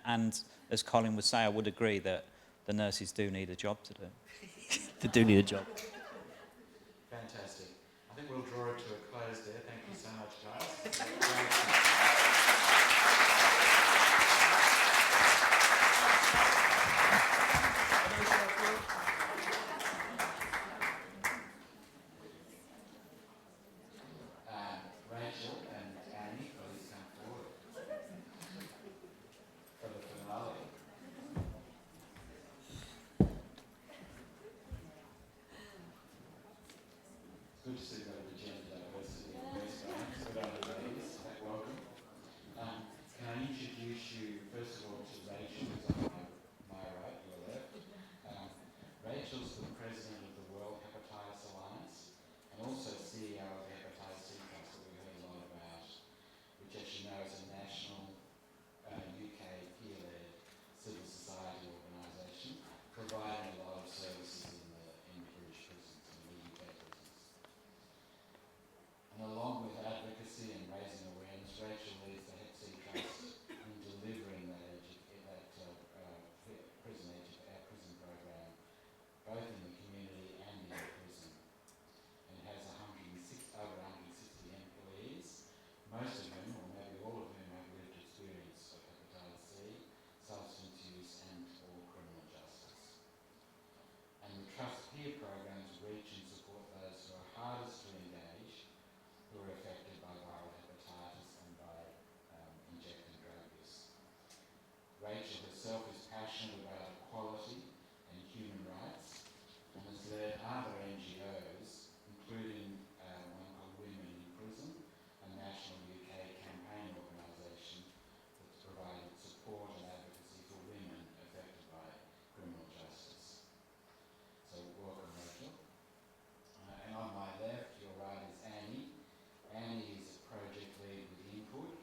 as Colin would say, I would agree that the nurses do need a job to do. They do need a job. Fantastic. I think we'll draw it to a close there. Thank you so much, guys. Rachel and Annie, please come forward for the finale. It's good to see that the gender diversity in Westbank. Good on the ladies. Welcome. Can I introduce you first of all to Rachel, who's on my right, your left. Rachel's the president of the World Hepatitis Alliance and also CEO of the Hepatitis C Trust that we heard a lot about, which, as you know, is a national UK peer-led civil society organisation providing a lot of services in British prisons and the UK prisons. And along with advocacy and raising awareness, Rachel leads the Hep C Trust in delivering that prison program, both in the community and in the prison. And it has over 160 employees, most of whom, or maybe all of whom, have lived experience of hepatitis C, substance use and or criminal justice. And the Trust peer programs reach and support those who are hardest to engage, who are affected by viral hepatitis and by injecting drug use. Rachel herself is passionate about equality and human rights and has led other NGOs, including one called Women in Prison, a national UK campaign organisation that's provided support and advocacy for women affected by criminal justice. So welcome, Rachel. And on my left, your right is Annie. Annie is a project lead with Input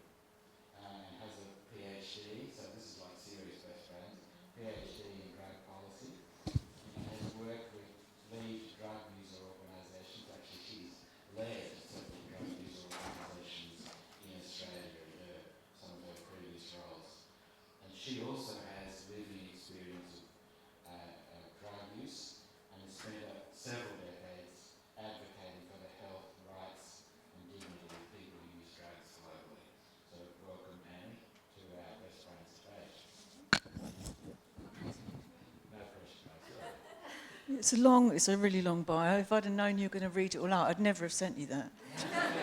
and has a PhD, so this is like serious best friends, PhD in drug policy, and has worked with lead drug user organisations. Actually, she's led several drug user organisations in Australia in some of her previous roles. And she also has living experience of drug use and has spent several decades advocating for the health, rights and dignity of people who use drugs globally. So welcome, Annie, to our Best Friends stage. No pressure, no, sorry. It's a really long bio. If I'd have known you were going to read it all out, I'd never have sent you that. We had a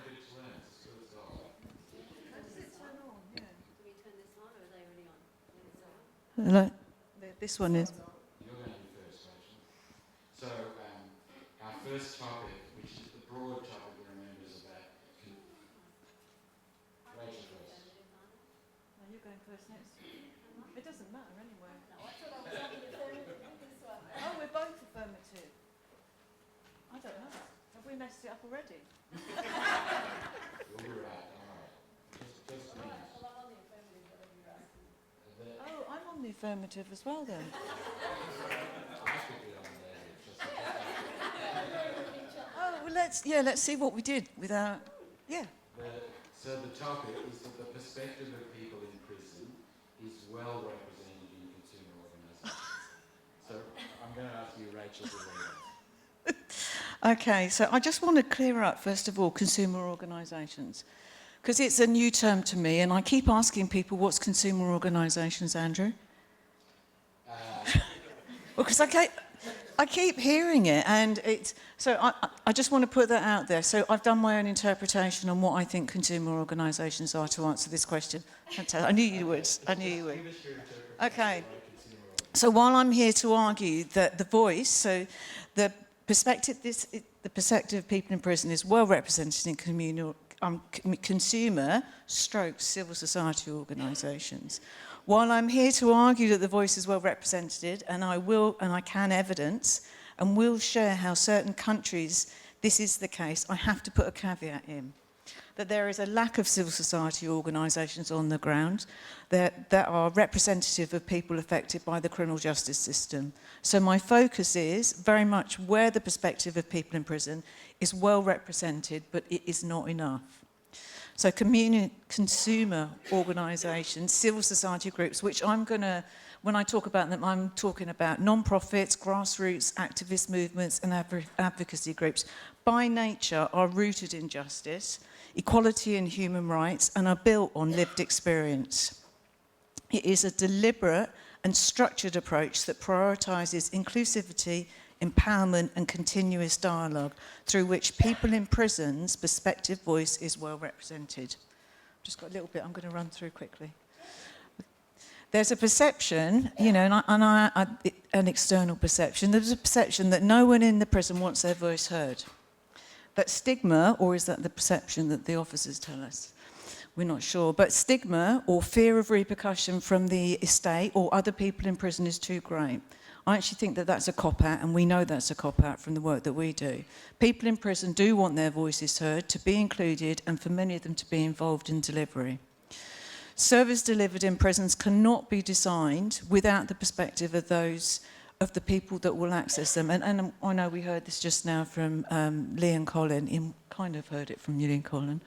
bit to learn. It's good as well. Hello? This one is. You're going to be first, Rachel. So our first topic, which is the broad topic we remember, is about Rachel first. No, you're going first next. It doesn't matter anyway. Oh, we're both affirmative. I don't know. Have we messed it up already? You'll be right. All right. Just a minute. Oh, I'm on the affirmative as well then. I could be on there. Just Oh, well let's see what we did without. Yeah. so the topic is that the perspective of people in prison is well represented in consumer organisations. So I'm going to ask you, Rachel, to read it. Okay, so I just want to clear up, first of all, consumer organisations, because it's a new term to me, and I keep asking people, what's consumer organisations, Andrew? Because I keep hearing it, and it's so. I just want to put that out there. So I've done my own interpretation on what I think consumer organisations are to answer this question. I knew you would. I knew you would. Okay. So while I'm here to argue that the voice, so the perspective, the perspective of people in prison is well represented in consumer stroke civil society organisations. While I'm here to argue that the voice is well represented, and I can evidence and will share how certain countries this is the case, I have to put a caveat in. That there is a lack of civil society organisations on the ground that are representative of people affected by the criminal justice system. So my focus is very much where the perspective of people in prison is well represented, but it is not enough. So consumer organisations, civil society groups, which I'm going to, when I talk about them, I'm talking about non-profits, grassroots, activist movements and advocacy groups, by nature are rooted in justice, equality and human rights, and are built on lived experience. It is a deliberate and structured approach that prioritises inclusivity, empowerment and continuous dialogue through which people in prison's perspective voice is well represented. Just got a little bit I'm going to run through quickly. There's a perception, you know, an external perception, there's a perception that no one in the prison wants their voice heard. That stigma, or is that the perception that the officers tell us? We're not sure. But stigma or fear of repercussion from the estate or other people in prison is too great. I actually think that that's a cop-out, and we know that's a cop-out from the work that we do. People in prison do want their voices heard, to be included, and for many of them to be involved in delivery. Service delivered in prisons cannot be designed without the perspective of the people that will access them. And I know we heard this just now from Lee and Colin. You kind of heard it from Lee and Colin.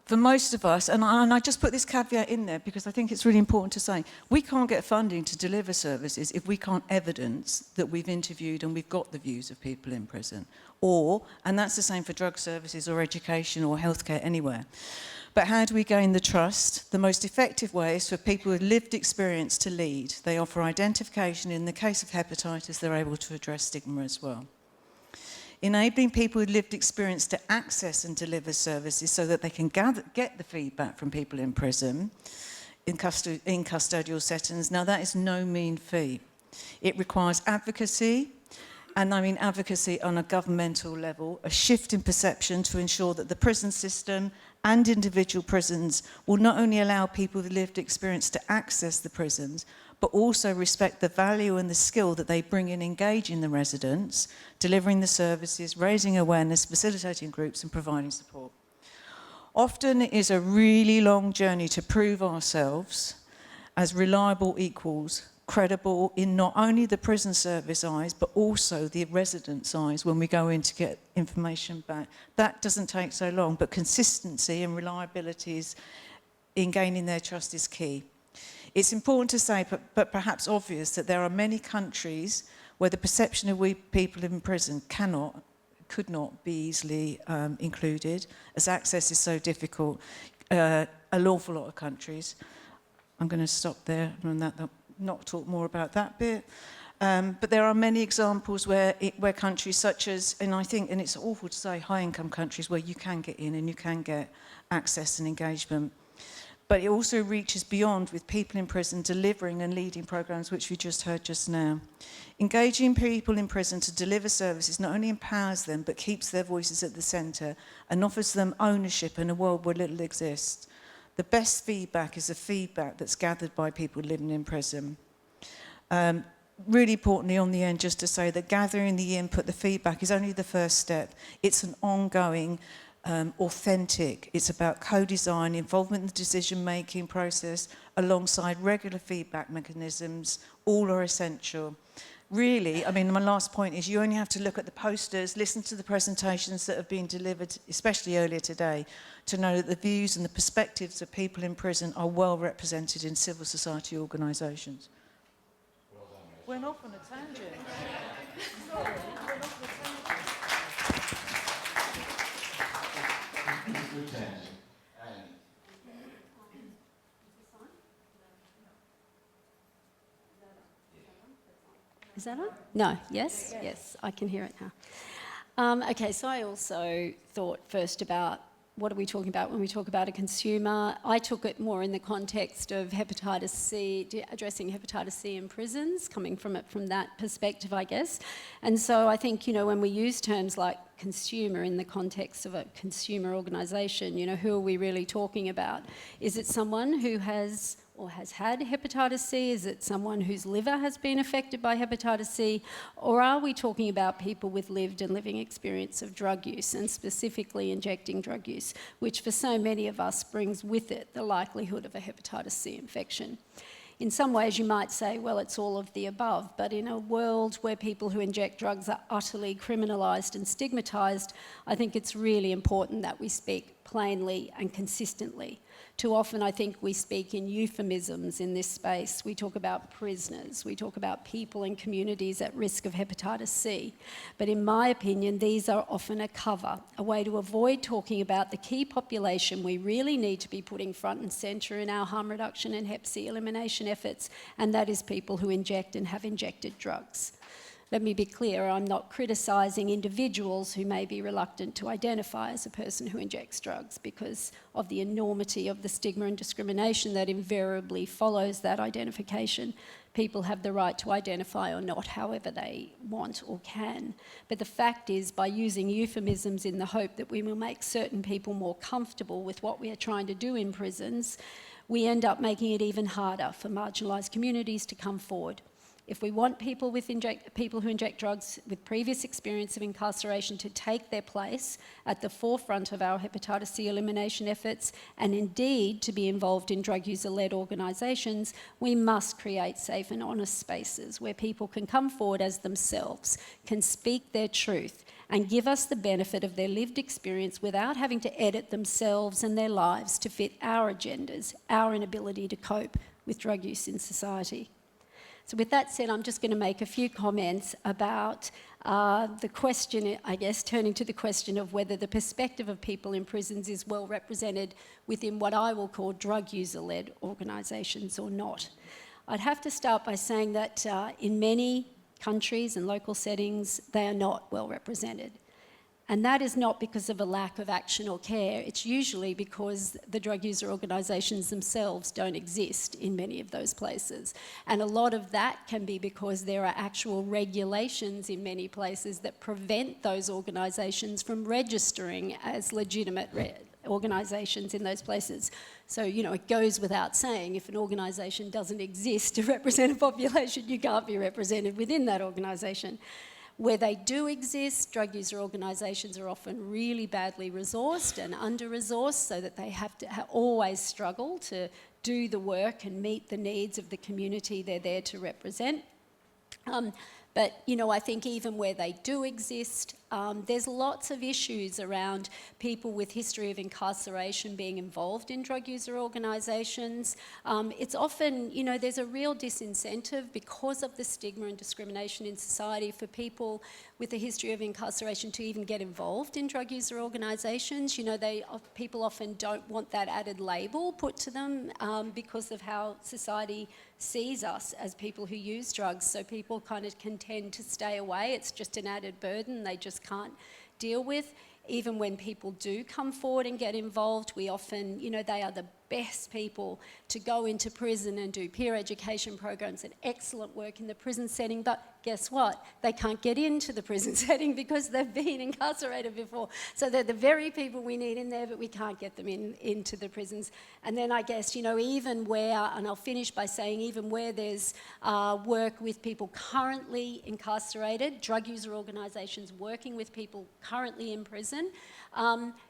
For most of us, and I just put this caveat in there because I think it's really important to say, we can't get funding to deliver services if we can't evidence that we've interviewed and we've got the views of people in prison. And that's the same for drug services or education or healthcare anywhere. But how do we gain the trust? The most effective way is for people with lived experience to lead. They offer identification. In the case of hepatitis, they're able to address stigma as well. Enabling people with lived experience to access and deliver services so that they can get the feedback from people in prison in custodial settings. Now, that is no mean feat. It requires advocacy, and I mean advocacy on a governmental level, a shift in perception to ensure that the prison system and individual prisons will not only allow people with lived experience to access the prisons, but also respect the value and the skill that they bring in engaging the residents, delivering the services, raising awareness, facilitating groups and providing support. Often it is a really long journey to prove ourselves as reliable equals, credible in not only the prison service eyes, but also the residents' eyes when we go in to get information back. That doesn't take so long, but consistency and reliability in gaining their trust is key. It's important to say, but perhaps obvious, that there are many countries where the perception of we people in prison could not be easily included, as access is so difficult. An awful lot of countries. I'm going to stop there and not talk more about that bit. But there are many examples where countries such as, and it's awful to say, high-income countries where you can get in and you can get access and engagement. But it also reaches beyond with people in prison delivering and leading programs, which we just heard just now. Engaging people in prison to deliver services not only empowers them, but keeps their voices at the centre and offers them ownership in a world where little exists. The best feedback is the feedback that's gathered by people living in prison. Really importantly on the end, just to say that gathering the input, the feedback is only the first step. It's an ongoing, authentic. It's about co-design, involvement in the decision-making process, alongside regular feedback mechanisms. All are essential. Really, I mean, my last point is you only have to look at the posters, listen to the presentations that have been delivered, especially earlier today, to know that the views and the perspectives of people in prison are well represented in civil society organisations. Well done, Rachel. Went off on a tangent. Sorry, went off on a tangent. Good tangent. Is that on? No, yes? Yes, I can hear it now. Okay, so I also thought first about what are we talking about when we talk about a consumer. I took it more in the context of hepatitis C, addressing hepatitis C in prisons, coming from it from that perspective, I guess. And so I think, you know, when we use terms like consumer in the context of a consumer organisation, you know, who are we really talking about? Is it someone who has or has had hepatitis C? Is it someone whose liver has been affected by hepatitis C? Or are we talking about people with lived and living experience of drug use, and specifically injecting drug use, which for so many of us brings with it the likelihood of a hepatitis C infection? In some ways you might say, well, it's all of the above, but in a world where people who inject drugs are utterly criminalised and stigmatised, I think it's really important that we speak plainly and consistently. Too often I think we speak in euphemisms in this space. We talk about prisoners, we talk about people in communities at risk of hepatitis C. But in my opinion, these are often a cover, a way to avoid talking about the key population we really need to be putting front and centre in our harm reduction and hep C elimination efforts, and that is people who inject and have injected drugs. Let me be clear, I'm not criticising individuals who may be reluctant to identify as a person who injects drugs because of the enormity of the stigma and discrimination that invariably follows that identification. People have the right to identify or not however they want or can. But the fact is, by using euphemisms in the hope that we will make certain people more comfortable with what we are trying to do in prisons, we end up making it even harder for marginalised communities to come forward. If we want people who inject drugs with previous experience of incarceration to take their place at the forefront of our hepatitis C elimination efforts, and indeed to be involved in drug user-led organisations, we must create safe and honest spaces where people can come forward as themselves, can speak their truth, and give us the benefit of their lived experience without having to edit themselves and their lives to fit our agendas, our inability to cope with drug use in society. So with that said, I'm just going to make a few comments about the question, I guess, turning to the question of whether the perspective of people in prisons is well represented within what I will call drug user-led organisations or not. I'd have to start by saying that in many countries and local settings, they are not well represented. And that is not because of a lack of action or care. It's usually because the drug user organisations themselves don't exist in many of those places. And a lot of that can be because there are actual regulations in many places that prevent those organisations from registering as legitimate organisations in those places. So, you know, it goes without saying, if an organisation doesn't exist to represent a population, you can't be represented within that organisation. Where they do exist, drug user organisations are often really badly resourced and under-resourced, so that they have to always struggle to do the work and meet the needs of the community they're there to represent. But, you know, I think even where they do exist, there's lots of issues around people with history of incarceration being involved in drug user organisations. It's often, you know, there's a real disincentive because of the stigma and discrimination in society for people with a history of incarceration to even get involved in drug user organisations. You know, people often don't want that added label put to them because of how society sees us as people who use drugs. So people kind of can tend to stay away. It's just an added burden they just can't deal with. Even when people do come forward and get involved, we often, you know, they are the best people to go into prison and do peer education programs and excellent work in the prison setting, but guess what? They can't get into the prison setting because they've been incarcerated before. So they're the very people we need in there, but we can't get them into the prisons. And then I guess, you know, even where, and I'll finish by saying, even where there's work with people currently incarcerated, drug user organisations working with people currently in prison,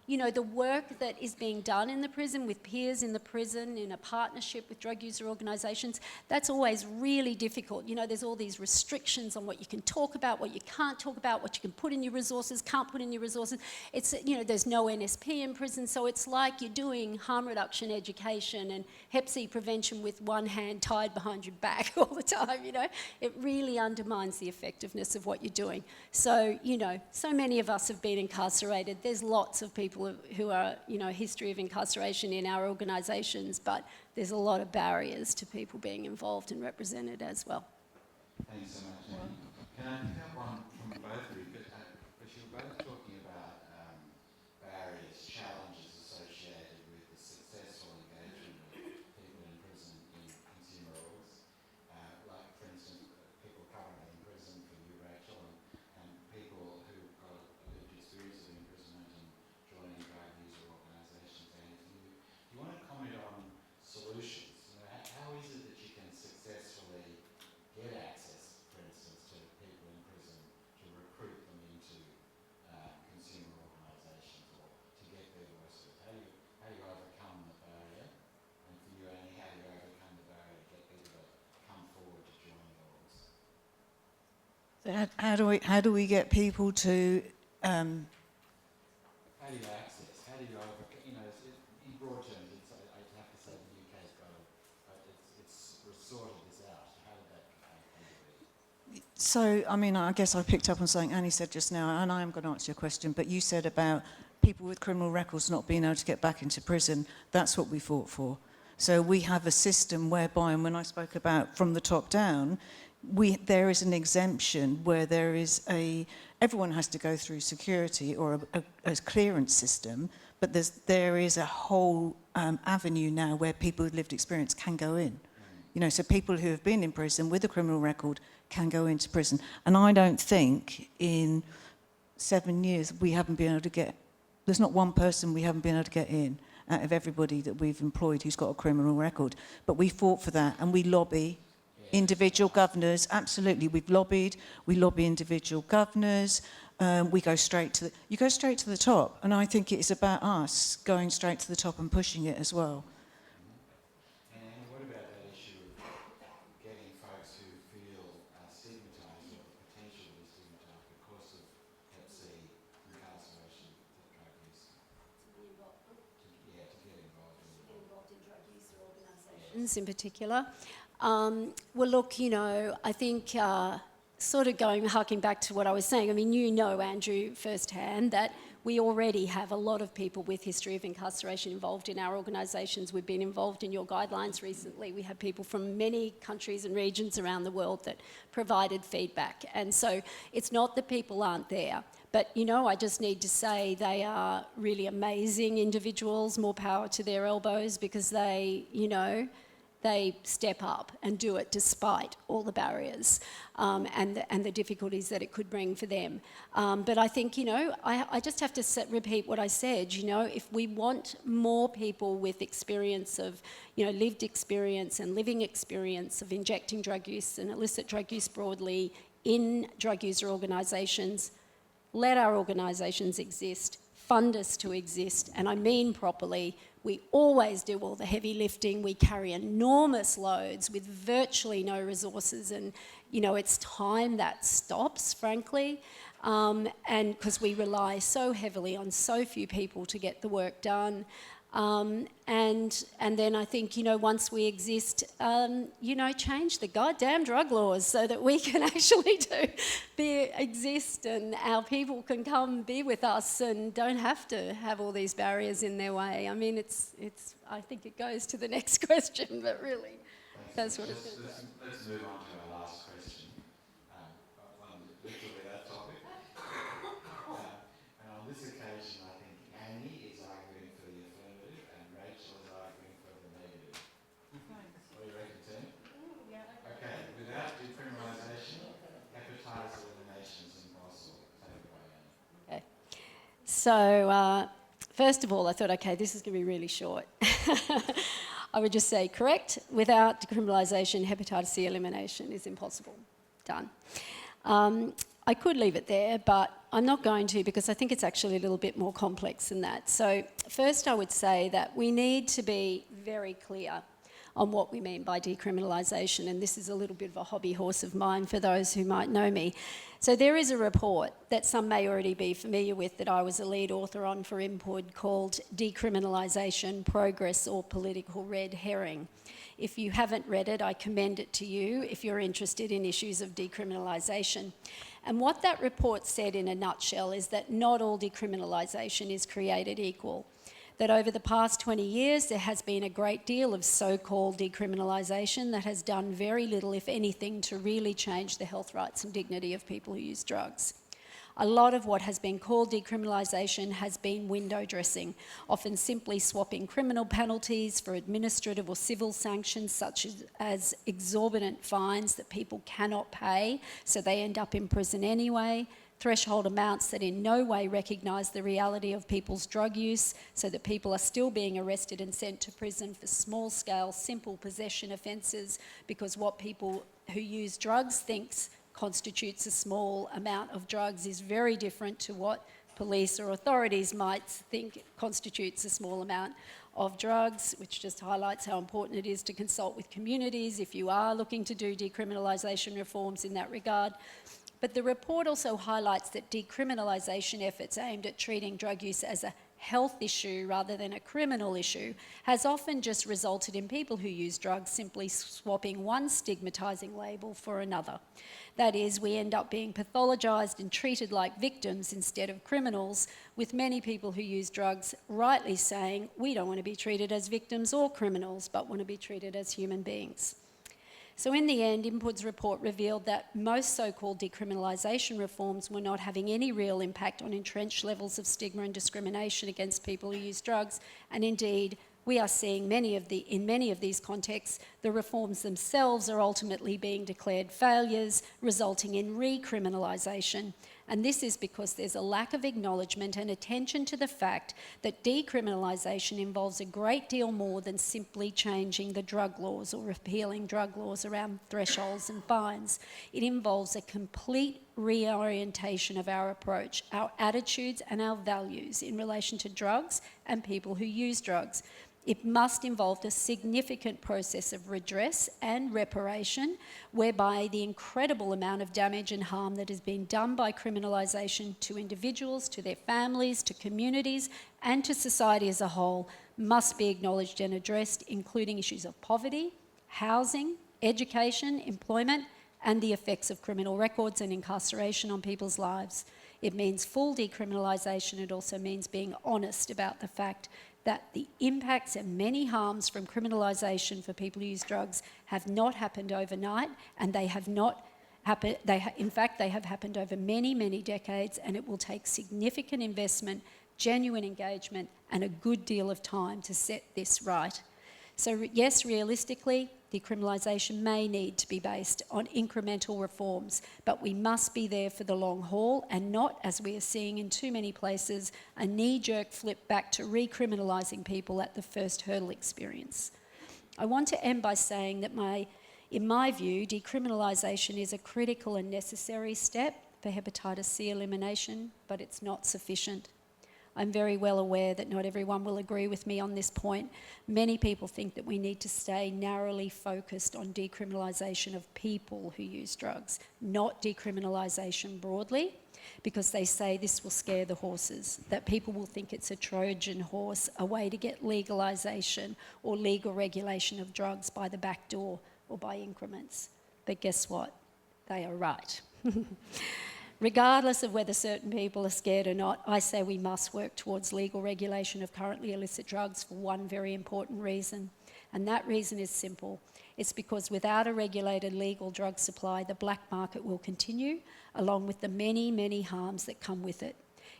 you know, the work that is being done in the prison with peers in the prison in a partnership with drug user organisations, that's always really difficult. You know, there's all these restrictions on what you can talk about, what you can't talk about, what you can put in your resources, can't put in your resources. It's, you know, there's no NSP in prison, so it's like you're doing harm reduction education and hep C prevention with one hand tied behind your back all the time, you know. It really undermines the effectiveness of what you're doing. So, you know, so many of us have been incarcerated. There's lots of people who are, you know, history of incarceration in our organisations, but there's a lot of barriers to people being involved and represented as well. Thanks so much, Annie. I pick up on from both of you, but you're both talking about barriers, challenges associated with the successful engagement of people in prison in consumer laws. Like, for instance, people currently in prison for you, Rachel, and people who've got lived experience of imprisonment and joining drug user organisations. And if you want to comment on solutions, how is it that you can successfully get access, for instance, to people in prison to recruit them into consumer organisations or to get their voices? How do you overcome the barrier? And for you, Annie, how do you overcome the barrier to get people to come forward to join the orgs? So how do we get people to? How do you access? How do you overcome? In broad terms, I have to say the UK's got it's sorted this out. How did that come to be? So, I mean, I guess I picked up on something Annie said just now, and I am going to answer your question, but you said about people with criminal records not being able to get back into prison. That's what we fought for. So we have a system whereby, and when I spoke about from the top down, there is an exemption where everyone has to go through security or a clearance system, but there is a whole avenue now where people with lived experience can go in. So people who have been in prison with a criminal record can go into prison. And I don't think in 7 years we haven't been able to get, there's not one person we haven't been able to get in out of everybody that we've employed who's got a criminal record. But we fought for that, and we lobby individual governors. Absolutely, we lobby individual governors. You go straight to the top, and I think it is about us going straight to the top and pushing it as well. And what about that issue of getting folks who feel stigmatised or potentially stigmatised because of, let's say, incarceration for drug use? To get involved in drug use organisations in particular. Well, look, I think sort of harking back to what I was saying, I mean, Andrew, firsthand, that we already have a lot of people with history of incarceration involved in our organisations. We've been involved in your guidelines recently. We have people from many countries and regions around the world that provided feedback. And so it's not that people aren't there. But, I just need to say they are really amazing individuals, more power to their elbows, because they step up and do it despite all the barriers and the difficulties that it could bring for them. But I think, I just have to repeat what I said. If we want more people with experience of, lived experience and living experience of injecting drug use and illicit drug use broadly in drug user organisations, let our organisations exist, fund us to exist, and I mean properly. We always do all the heavy lifting. We carry enormous loads with virtually no resources, and it's time that stops, frankly, and because we rely so heavily on so few people to get the work done. And then I think, once we exist, change the goddamn drug laws so that we can actually exist and our people can come be with us and don't have to have all these barriers in their way. I mean, I think it goes to the next question, but really, that's what it's going to be. Let's move on to our last question. Literally that topic. And on this occasion, I think Annie is arguing for the affirmative and Rachel is arguing for the negative. What do you reckon, team? Yeah. Okay, without decriminalisation, hepatitis elimination is impossible. Take it away, Annie. Okay. So, first of all, I thought, okay, this is going to be really short. I would just say, correct, without decriminalisation, hepatitis C elimination is impossible. Done. I could leave it there, but I'm not going to, because I think it's actually a little bit more complex than that. So first I would say that we need to be very clear on what we mean by decriminalisation, and this is a little bit of a hobby horse of mine for those who might know me. So there is a report that some may already be familiar with that I was a lead author on for Import called Decriminalisation, Progress or Political Red Herring. If you haven't read it, I commend it to you if you're interested in issues of decriminalisation. And what that report said in a nutshell is that not all decriminalisation is created equal. that over the past 20 years there has been a great deal of so-called decriminalisation that has done very little, if anything, to really change the health rights and dignity of people who use drugs. A lot of what has been called decriminalisation has been window dressing, often simply swapping criminal penalties for administrative or civil sanctions such as exorbitant fines that people cannot pay, so they end up in prison anyway, threshold amounts that in no way recognise the reality of people's drug use, so that people are still being arrested and sent to prison for small-scale, simple possession offences, because what people who use drugs thinks constitutes a small amount of drugs is very different to what police or authorities might think constitutes a small amount of drugs, which just highlights how important it is to consult with communities if you are looking to do decriminalisation reforms in that regard. But the report also highlights that decriminalisation efforts aimed at treating drug use as a health issue rather than a criminal issue has often just resulted in people who use drugs simply swapping one stigmatising label for another. That is, we end up being pathologised and treated like victims instead of criminals, with many people who use drugs rightly saying, we don't want to be treated as victims or criminals, but want to be treated as human beings. So in the end, Input's report revealed that most so-called decriminalisation reforms were not having any real impact on entrenched levels of stigma and discrimination against people who use drugs, and indeed, we are seeing in many of these contexts, the reforms themselves are ultimately being declared failures, resulting in recriminalisation. And this is because there's a lack of acknowledgement and attention to the fact that decriminalisation involves a great deal more than simply changing the drug laws or repealing drug laws around thresholds and fines. It involves a complete reorientation of our approach, our attitudes and our values in relation to drugs and people who use drugs. It must involve a significant process of redress and reparation, whereby the incredible amount of damage and harm that has been done by criminalisation to individuals, to their families, to communities, and to society as a whole must be acknowledged and addressed, including issues of poverty, housing, education, employment, and the effects of criminal records and incarceration on people's lives. It means full decriminalisation. It also means being honest about the fact that the impacts and many harms from criminalisation for people who use drugs have not happened overnight, and they have not happened, in fact, they have happened over many, many decades, and it will take significant investment, genuine engagement, and a good deal of time to set this right. So yes, realistically, decriminalisation may need to be based on incremental reforms, but we must be there for the long haul and not, as we are seeing in too many places, a knee-jerk flip back to recriminalising people at the first hurdle experience. I want to end by saying that in my view, decriminalisation is a critical and necessary step for hepatitis C elimination, but it's not sufficient. I'm very well aware that not everyone will agree with me on this point. Many people think that we need to stay narrowly focused on decriminalisation of people who use drugs, not decriminalisation broadly, because they say this will scare the horses, that people will think it's a Trojan horse, a way to get legalisation or legal regulation of drugs by the back door or by increments. But guess what? They are right. Regardless of whether certain people are scared or not, I say we must work towards legal regulation of currently illicit drugs for one very important reason. And that reason is simple. It's because without a regulated legal drug supply, the black market will continue, along with the many, many harms that come with it.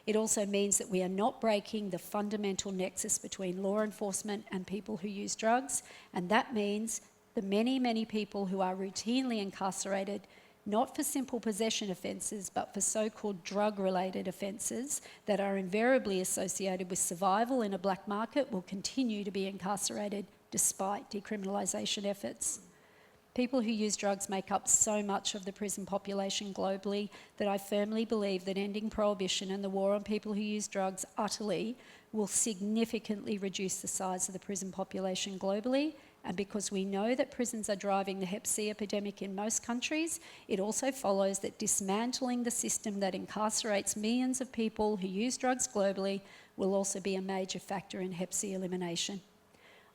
It also means that we are not breaking the fundamental nexus between law enforcement and people who use drugs. And that means the many, many people who are routinely incarcerated, not for simple possession offences, but for so-called drug-related offences that are invariably associated with survival in a black market, will continue to be incarcerated despite decriminalisation efforts. People who use drugs make up so much of the prison population globally that I firmly believe that ending prohibition and the war on people who use drugs utterly will significantly reduce the size of the prison population globally. And because we know that prisons are driving the Hep C epidemic in most countries, it also follows that dismantling the system that incarcerates millions of people who use drugs globally will also be a major factor in Hep C elimination.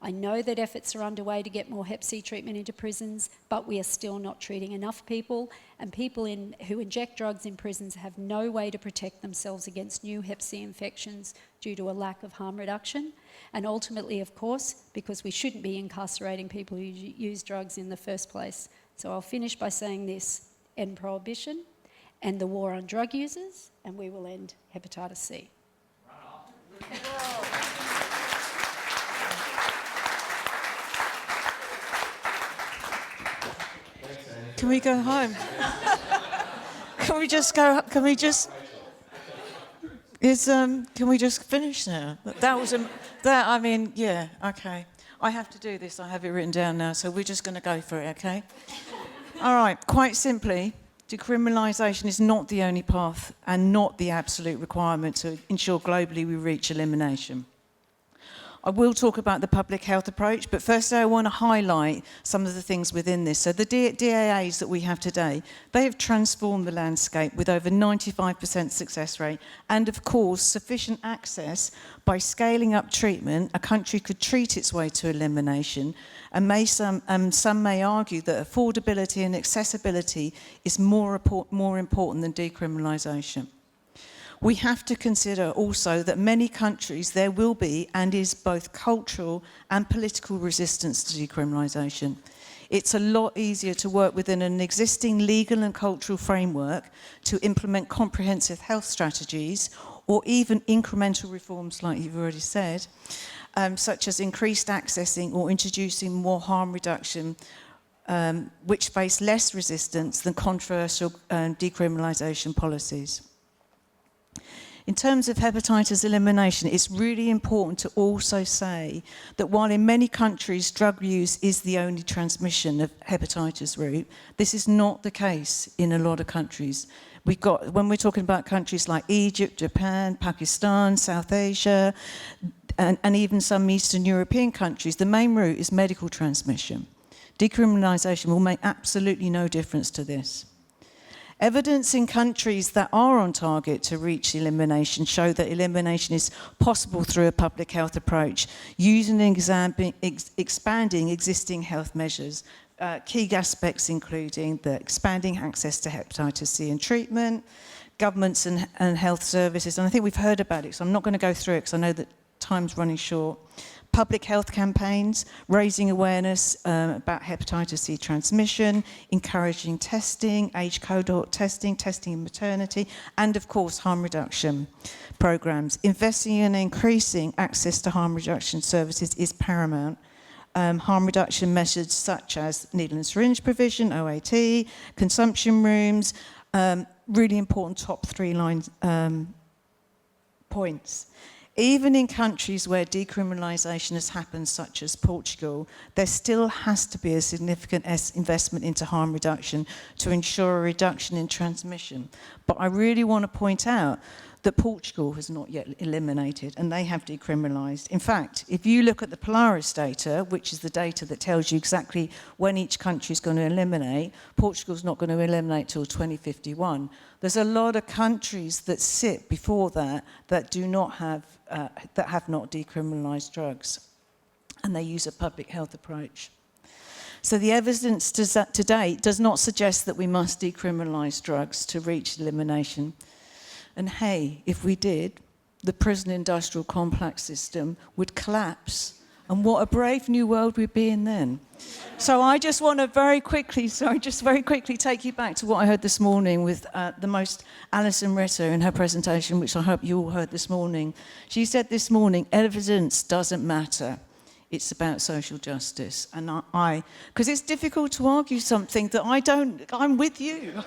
I know that efforts are underway to get more Hep C treatment into prisons, but we are still not treating enough people, and people who inject drugs in prisons have no way to protect themselves against new Hep C infections due to a lack of harm reduction. And ultimately, of course, because we shouldn't be incarcerating people who use drugs in the first place. So I'll finish by saying this: end prohibition, end the war on drug users, and we will end hepatitis C. Can we go home? Can we just go? Can we just? Can we just finish now? That was I mean, yeah, okay. I have to do this. I have it written down now, so we're just going to go for it, okay? All right. Quite simply, decriminalisation is not the only path and not the absolute requirement to ensure globally we reach elimination. I will talk about the public health approach, but first I want to highlight some of the things within this. So the DAAs that we have today, they have transformed the landscape with over 95% success rate and, of course, sufficient access. By scaling up treatment, a country could treat its way to elimination, and some may argue that affordability and accessibility is more important than decriminalisation. We have to consider also that many countries there will be and is both cultural and political resistance to decriminalisation. It's a lot easier to work within an existing legal and cultural framework to implement comprehensive health strategies or even incremental reforms, like you've already said, such as increased accessing or introducing more harm reduction, which face less resistance than controversial decriminalisation policies. In terms of hepatitis elimination, it's really important to also say that while in many countries drug use is the only transmission of hepatitis route, this is not the case in a lot of countries. When we're talking about countries like Egypt, Japan, Pakistan, South Asia, and even some Eastern European countries, the main route is medical transmission. Decriminalisation will make absolutely no difference to this. Evidence in countries that are on target to reach elimination show that elimination is possible through a public health approach, using and expanding existing health measures. Key aspects including the expanding access to hepatitis C and treatment, governments and health services, and I think we've heard about it, so I'm not going to go through it because I know that time's running short. Public health campaigns, raising awareness about hepatitis C transmission, encouraging testing, age cohort testing, testing in maternity, and of course harm reduction programs. Investing in increasing access to harm reduction services is paramount. Harm reduction measures such as needle and syringe provision, OAT, consumption rooms, really important top three line points. Even in countries where decriminalisation has happened, such as Portugal, there still has to be a significant investment into harm reduction to ensure a reduction in transmission. But I really want to point out that Portugal has not yet eliminated, and they have decriminalised. In fact, if you look at the Polaris data, which is the data that tells you exactly when each country is going to eliminate, Portugal's not going to eliminate till 2051. There's a lot of countries that sit before that do not have, that have not decriminalised drugs, and they use a public health approach. So the evidence to date does not suggest that we must decriminalise drugs to reach elimination. And hey, if we did, the prison industrial complex system would collapse. And what a brave new world we'd be in then. So I just want to very quickly take you back to what I heard this morning with the most Alison Ritter in her presentation, which I hope you all heard this morning. She said this morning, evidence doesn't matter. It's about social justice. And because it's difficult to argue something that I'm with you.